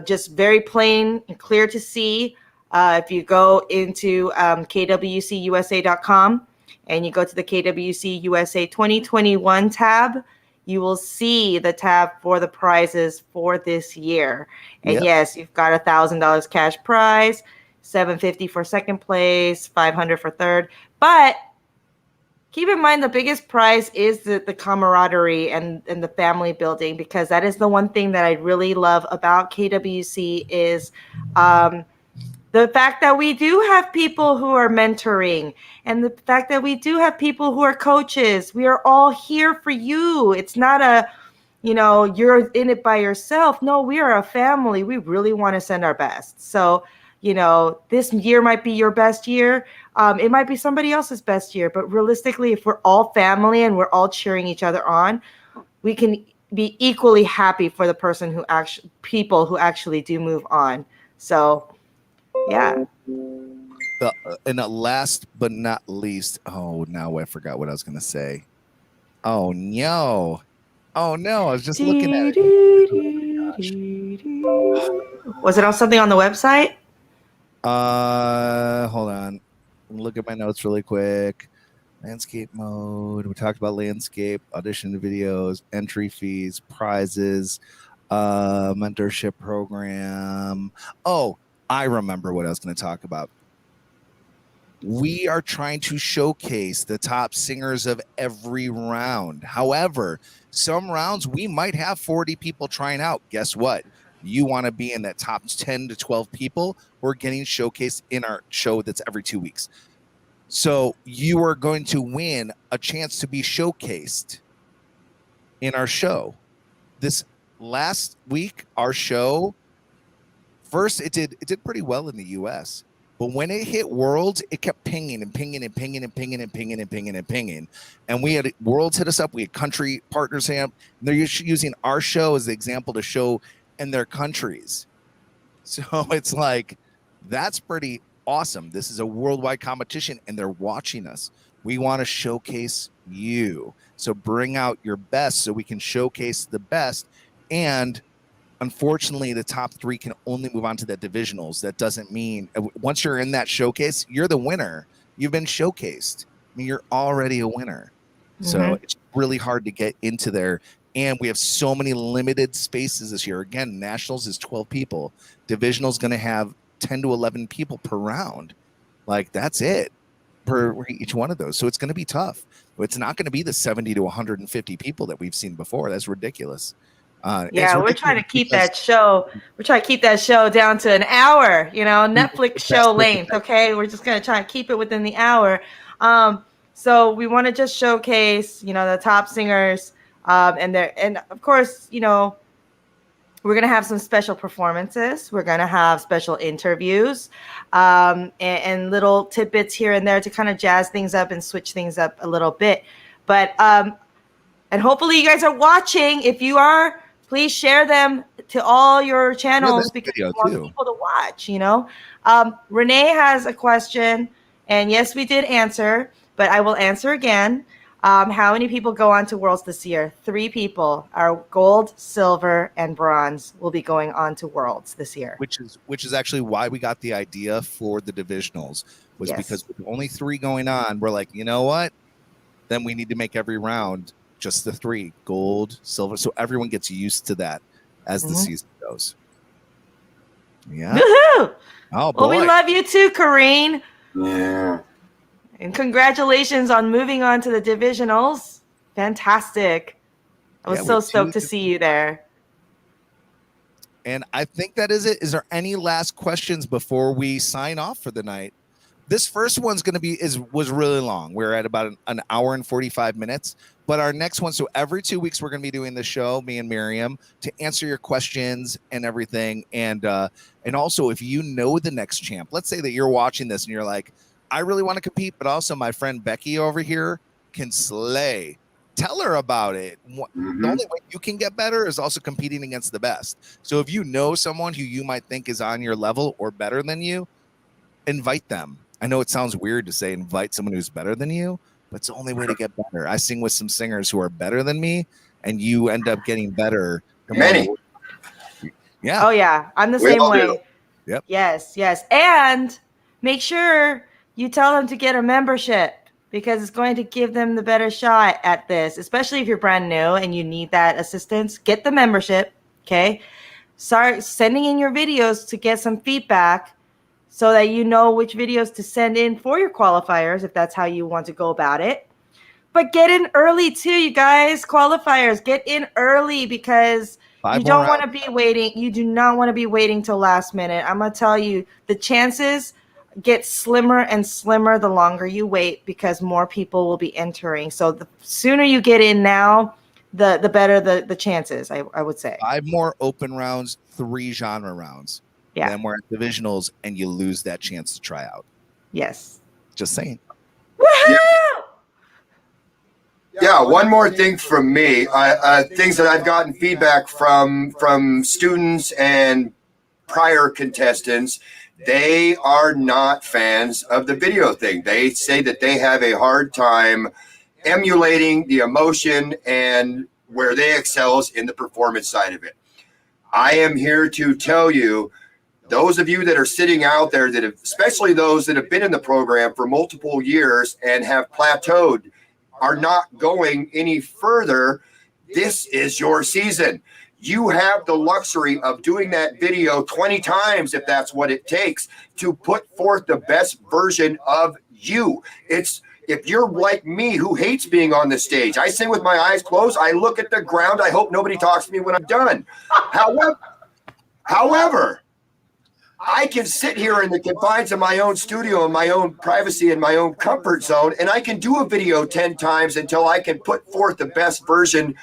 Speaker 2: just very plain and clear to see. If you go into KWCUSA.com and you go to the KWC USA 2021 tab, you will see the tab for the prizes for this year. And yes, you've got $1,000 cash prize, $750 for second place, $500 for third. But keep in mind, the biggest prize is the camaraderie and the family building, because that is the one thing that I really love about KWC is the fact that we do have people who are mentoring and the fact that we do have people who are coaches. We are all here for you. It's not you're in it by yourself. No, we are a family. We really want to send our best. So, this year might be your best year. It might be somebody else's best year. But realistically, if we're all family and we're all cheering each other on, we can be equally happy for the people who actually do move on. So, yeah.
Speaker 1: And last but not least, now I forgot what I was going to say. Oh no. I was just looking at it.
Speaker 2: Was it on something on the website?
Speaker 1: Hold on. Look at my notes really quick. Landscape mode. We talked about landscape, audition videos, entry fees, prizes, mentorship program. Oh, I remember what I was going to talk about. We are trying to showcase the top singers of every round. However, some rounds we might have 40 people trying out. Guess what? You want to be in that top 10 to 12 people. We're getting showcased in our show that's every 2 weeks. So you are going to win a chance to be showcased in our show. This last week, our show, first it did pretty well in the US. But when it hit Worlds, it kept pinging and pinging and pinging and pinging and pinging and pinging and pinging. And we had Worlds hit us up. We had country partners hit up. They're using our show as the example to show in their countries. So it's like, that's pretty awesome. This is a worldwide competition and they're watching us. We want to showcase you. So bring out your best so we can showcase the best. And unfortunately, the top 3 can only move on to the divisionals. That doesn't mean once you're in that showcase, you're the winner. You've been showcased. I mean, you're already a winner. So it's really hard to get into there. And we have so many limited spaces this year. Again, nationals is 12 people. Divisional is going to have 10 to 11 people per round. Like, that's it per each one of those. So it's going to be tough. It's not going to be the 70 to 150 people that we've seen before. That's ridiculous.
Speaker 2: We're trying to keep that show. We're trying to keep that show down to an hour. Netflix show length. Okay, we're just gonna try and keep it within the hour. So we want to just showcase, the top singers, and of course, we're gonna have some special performances. We're gonna have special interviews, and little tidbits here and there to kind of jazz things up and switch things up a little bit. But and hopefully you guys are watching. If you are, please share them to all your channels because we want people to watch, Renee has a question, and yes, we did answer, but I will answer again. How many people go on to Worlds this year? 3 people. Our gold, silver, and bronze will be going on to Worlds this year.
Speaker 1: Which is actually why we got the idea for the divisionals, was because with only 3 going on, we're like, you know what? Then we need to make every round just the 3, gold, silver, so everyone gets used to that as the season goes. Yeah.
Speaker 2: Woohoo!
Speaker 1: Oh boy.
Speaker 2: Well, we love you too, Kareen.
Speaker 3: Yeah.
Speaker 2: And congratulations on moving on to the divisionals. Fantastic. I was so stoked to see you there.
Speaker 1: And I think that is it. Is there any last questions before we sign off for the night? This first one's going to be was really long. We're at about an hour and 45 minutes. But our next one, so every 2 weeks, we're going to be doing the show, me and Miriam, to answer your questions and everything. And also, if you know the next champ, let's say that you're watching this and you're like, I really want to compete, but also my friend Becky over here can slay. Tell her about it. The only way you can get better is also competing against the best. So if you know someone who you might think is on your level or better than you, invite them. I know it sounds weird to say invite someone who's better than you, but it's the only way to get better. I sing with some singers who are better than me, and you end up getting better.
Speaker 3: Many.
Speaker 2: Yeah. Oh, yeah. I'm the same way.
Speaker 1: Yep.
Speaker 2: Yes. And make sure you tell them to get a membership, because it's going to give them the better shot at this, especially if you're brand new and you need that assistance. Get the membership, okay? Start sending in your videos to get some feedback so that you know which videos to send in for your qualifiers, if that's how you want to go about it. But get in early too, you guys. Qualifiers, get in early, because you don't want to be waiting. You do not want to be waiting till last minute. I'm going to tell you, the chances get slimmer and slimmer the longer you wait, because more people will be entering. So the sooner you get in now, the better the chances, I would say.
Speaker 1: 5 more open rounds, 3 genre rounds.
Speaker 2: Yeah.
Speaker 1: Then we're at divisionals, and you lose that chance to try out.
Speaker 2: Yes.
Speaker 1: Just saying.
Speaker 2: Woohoo!
Speaker 3: Yeah, one more thing from me. Things that I've gotten feedback from students and prior contestants. They are not fans of the video thing. They say that they have a hard time emulating the emotion and where they excel in the performance side of it. I am here to tell you, those of you that are sitting out there, that have, especially those that have been in the program for multiple years and have plateaued, are not going any further. This is your season. You have the luxury of doing that video 20 times, if that's what it takes, to put forth the best version of you. If you're like me, who hates being on the stage, I sing with my eyes closed. I look at the ground. I hope nobody talks to me when I'm done. However, I can sit here in the confines of my own studio in my own privacy and my own comfort zone, and I can do a video 10 times until I can put forth the best version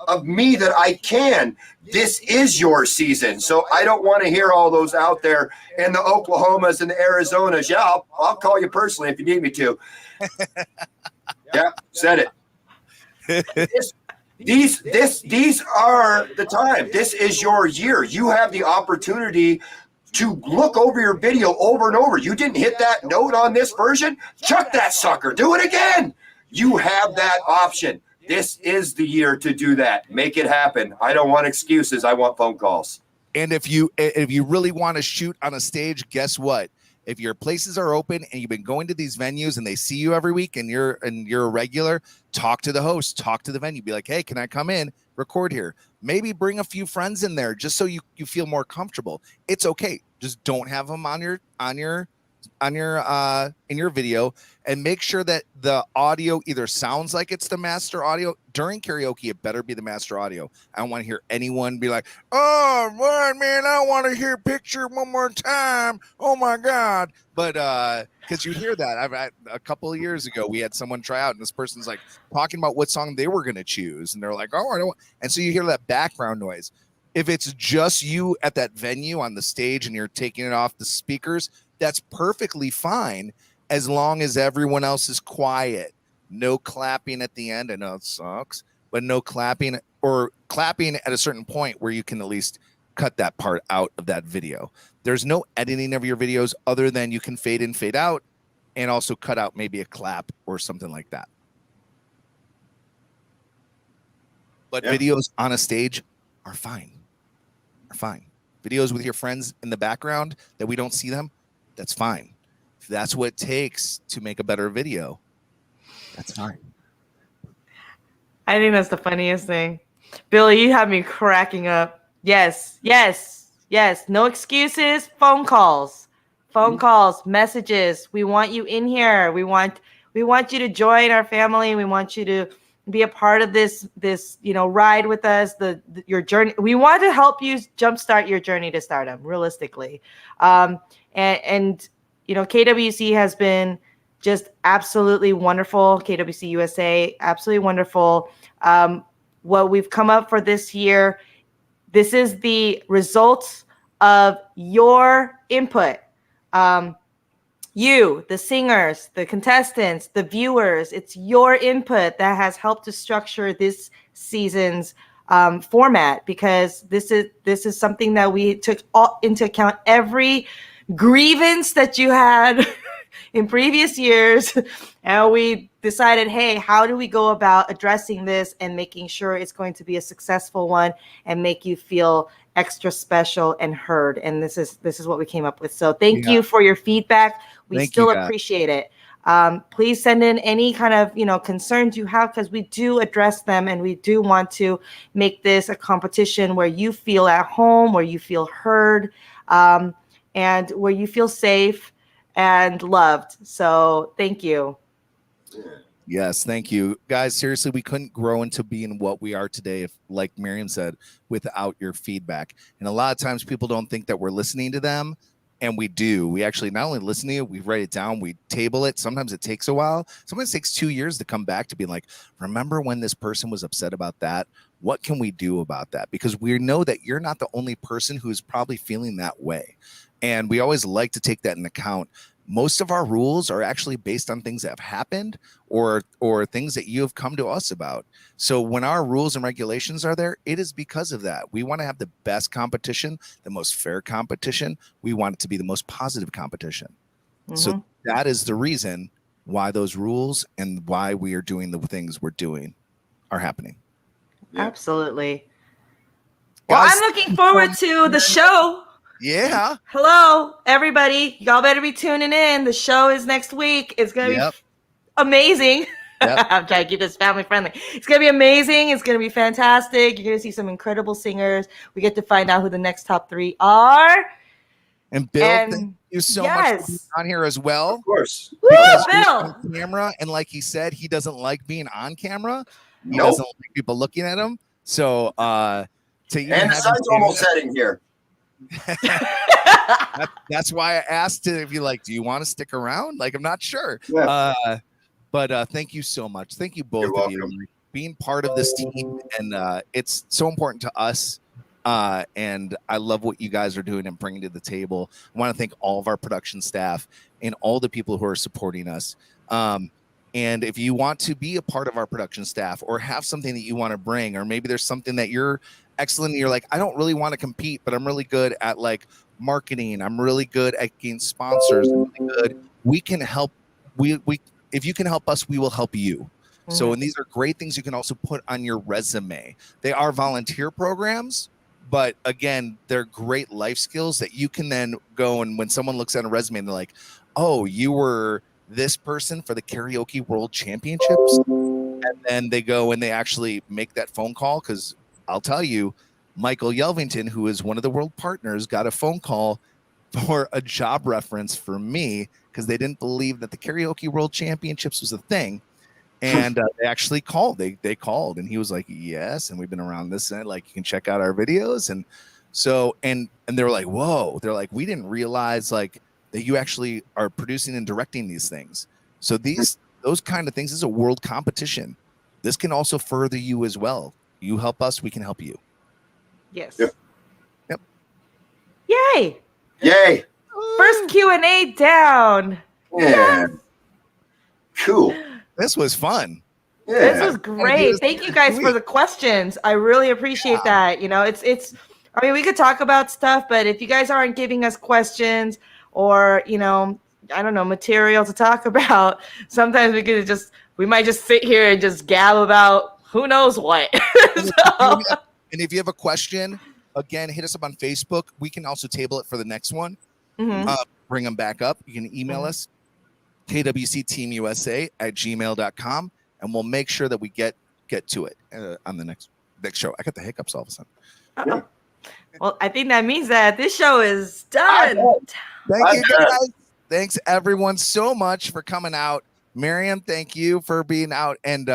Speaker 3: of me that I can. This is your season. So I don't want to hear all those out there in the Oklahomas and the Arizonas. Yeah, I'll call you personally if you need me to. Yeah, said it. These are the time. This is your year. You have the opportunity to look over your video over and over. You didn't hit that note on this version? Chuck that sucker. Do it again. You have that option. This is the year to do that. Make it happen. I don't want excuses. I want phone calls.
Speaker 1: And if you really want to shoot on a stage, guess what? If your places are open and you've been going to these venues and they see you every week and you're a regular, talk to the host, talk to the venue, be like, hey, can I come in, record here? Maybe bring a few friends in there just so you feel more comfortable. It's okay. Just don't have them on your in your video, and make sure that the audio either sounds like it's the master audio. During karaoke, it better be the master audio. I don't want to hear anyone be like, oh man, I want to hear picture one more time, oh my god. But because you hear that, a couple of years ago we had someone try out and this person's like talking about what song they were going to choose, and they're like, oh, I don't want. And so you hear that background noise. If it's just you at that venue on the stage and you're taking it off the speakers, that's perfectly fine as long as everyone else is quiet. No clapping at the end. I know it sucks, but no clapping, or clapping at a certain point where you can at least cut that part out of that video. There's no editing of your videos other than you can fade in, fade out, and also cut out maybe a clap or something like that. But videos on a stage are fine. Are fine. Videos with your friends in the background that we don't see them, that's fine. If that's what it takes to make a better video, that's fine.
Speaker 2: I think that's the funniest thing. Billy, you have me cracking up. Yes. No excuses. Phone calls, messages. We want you in here. We want you to join our family. We want you to be a part of this ride with us, your journey. We want to help you jumpstart your journey to stardom, realistically. And KWC has been just absolutely wonderful. KWCUSA, absolutely wonderful. What we've come up for this year, this is the results of your input. You, the singers, the contestants, the viewers, it's your input that has helped to structure this season's format, because this is something that we took into account every grievance that you had in previous years, and we decided, hey, how do we go about addressing this and making sure it's going to be a successful one and make you feel extra special and heard? And this is what we came up with. So thank you for your feedback. We still appreciate it. Please send in any kind of concerns you have, because we do address them, and we do want to make this a competition where you feel at home, where you feel heard, and where you feel safe and loved. So thank you.
Speaker 1: Yes, thank you, guys. Seriously, we couldn't grow into being what we are today, if, like Miriam said, without your feedback. And a lot of times people don't think that we're listening to them, and we do. We actually not only listen to you, we write it down, we table it. Sometimes it takes a while. Sometimes it takes 2 years to come back to be like, remember when this person was upset about that? What can we do about that? Because we know that you're not the only person who's probably feeling that way. And we always like to take that into account. Most of our rules are actually based on things that have happened or things that you have come to us about. So when our rules and regulations are there, it is because of that. We want to have the best competition, the most fair competition. We want it to be the most positive competition. Mm-hmm. So that is the reason why those rules and why we are doing the things we're doing are happening.
Speaker 2: Yeah. Absolutely. Well, I'm looking forward to the show.
Speaker 1: Yeah.
Speaker 2: Hello, everybody. Y'all better be tuning in. The show is next week. It's going to be amazing. Yep. I'm trying to keep this family friendly. It's going to be amazing. It's going to be fantastic. You're going to see some incredible singers. We get to find out who the next top 3 are.
Speaker 1: And Bill, thank you so much for being on here as well.
Speaker 3: Of course.
Speaker 2: Because Bill.
Speaker 1: On camera, and like he said, he doesn't like being on camera. He doesn't like people looking at him. So,
Speaker 3: and the sun's almost setting here.
Speaker 1: That's why I asked if you like, do you want to stick around? Like, I'm not sure.
Speaker 3: Yeah.
Speaker 1: But thank you so much. Thank you both
Speaker 3: You're
Speaker 1: of you
Speaker 3: welcome.
Speaker 1: like, being part of this team, and it's so important to us. And I love what you guys are doing and bringing to the table. I want to thank all of our production staff and all the people who are supporting us. And if you want to be a part of our production staff or have something that you want to bring, or maybe there's something that you're excellent and you're like, I don't really want to compete, but I'm really good at like marketing. I'm really good at getting sponsors. I'm really good. We can help. We if you can help us, we will help you. So, and these are great things you can also put on your resume. They are volunteer programs, but again, they're great life skills that you can then go, and when someone looks at a resume and they're like, oh, you were this person for the Karaoke World Championships, and then they go and they actually make that phone call. Because I'll tell you, Michael Yelvington, who is one of the world partners, got a phone call for a job reference for me because they didn't believe that the Karaoke World Championships was a thing. And they actually called. They called, and he was like, "Yes." And we've been around this, and like you can check out our videos. And so, and they were like, "Whoa!" They're like, "We didn't realize like that you actually are producing and directing these things." So those kind of things, this is a world competition. This can also further you as well. You help us, we can help you.
Speaker 2: Yes.
Speaker 3: Yep.
Speaker 2: Yay!
Speaker 3: Yay!
Speaker 2: First Q&A down.
Speaker 3: Yeah. Cool.
Speaker 1: This was fun.
Speaker 3: Yeah.
Speaker 2: This was great. Thank you guys for the questions. I really appreciate that. You know, it's I mean, we could talk about stuff, but if you guys aren't giving us questions or, you know, I don't know, material to talk about, sometimes we might just sit here and just gab about who knows what.
Speaker 1: And if you have a question, again, hit us up on Facebook. We can also table it for the next one. Bring them back up. You can email us, kwcteamusa@gmail.com, and we'll make sure that we get to it on the next show. I got the hiccups all of a sudden.
Speaker 2: Uh-oh. Well, I think that means that this show is done.
Speaker 1: Thank you, guys. Thanks, everyone, so much for coming out. Miriam, thank you for being out. And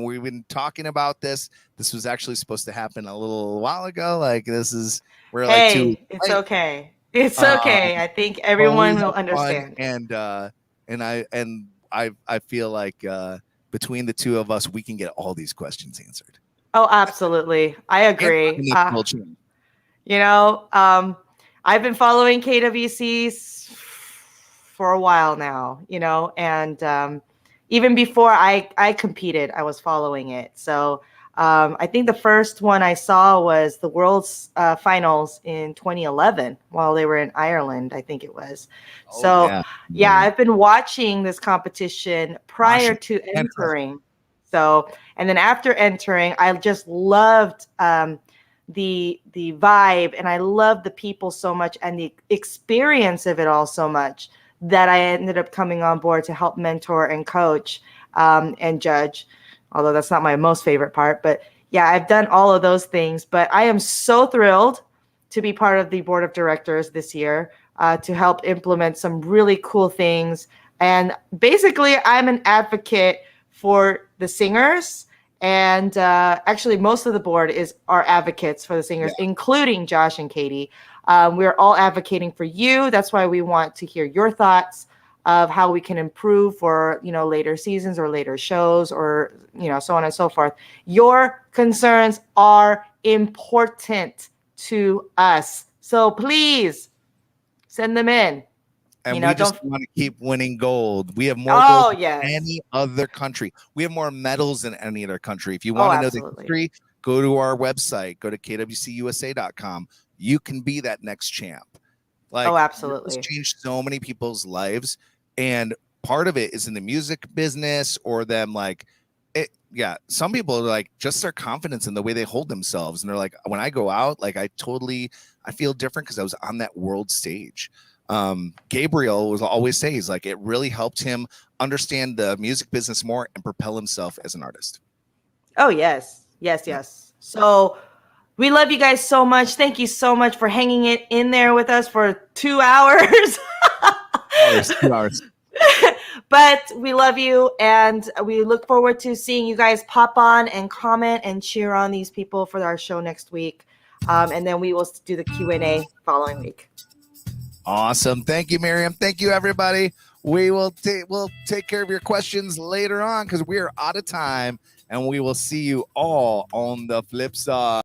Speaker 1: we've been talking about this. This was actually supposed to happen a little while ago. Like it's
Speaker 2: okay. It's okay. I think everyone will understand.
Speaker 1: And I feel like between the two of us, we can get all these questions answered.
Speaker 2: Oh, absolutely. I agree. You know, I've been following KWC for a while now, you know, and even before I competed, I was following it. So I think the first one I saw was the World's Finals in 2011 while they were in Ireland, I think it was. Yeah, I've been watching this competition prior to entering. So, and then after entering, I just loved the vibe, and I loved the people so much and the experience of it all so much that I ended up coming on board to help mentor and coach and judge, although that's not my most favorite part. But yeah, I've done all of those things. But I am so thrilled to be part of the board of directors this year to help implement some really cool things. And basically, I'm an advocate for the singers. And actually, most of the board are advocates for the singers, including Josh and Katie. We're all advocating for you. That's why we want to hear your thoughts of how we can improve for, you know, later seasons or later shows or, you know, so on and so forth. Your concerns are important to us. So please send them in.
Speaker 1: And we just want to keep winning gold. We have more gold than any other country. We have more medals than any other country. If you want to know the history, go to our website. Go to KWCUSA.com. You can be that next champ. Like,
Speaker 2: absolutely.
Speaker 1: It's changed so many people's lives. And part of it is in the music business or them like it. Yeah. Some people are like just their confidence in the way they hold themselves. And they're like, when I go out, like I feel different because I was on that world stage. Gabriel was always say, he's like, it really helped him understand the music business more and propel himself as an artist.
Speaker 2: Oh, yes. So we love you guys so much. Thank you so much for hanging it in there with us for 2 hours.
Speaker 1: 2 hours.
Speaker 2: But we love you, and we look forward to seeing you guys pop on and comment and cheer on these people for our show next week. And then we will do the Q&A following week.
Speaker 1: Awesome. Thank you, Miriam. Thank you, everybody. We'll take care of your questions later on because we are out of time, and we will see you all on the flip side.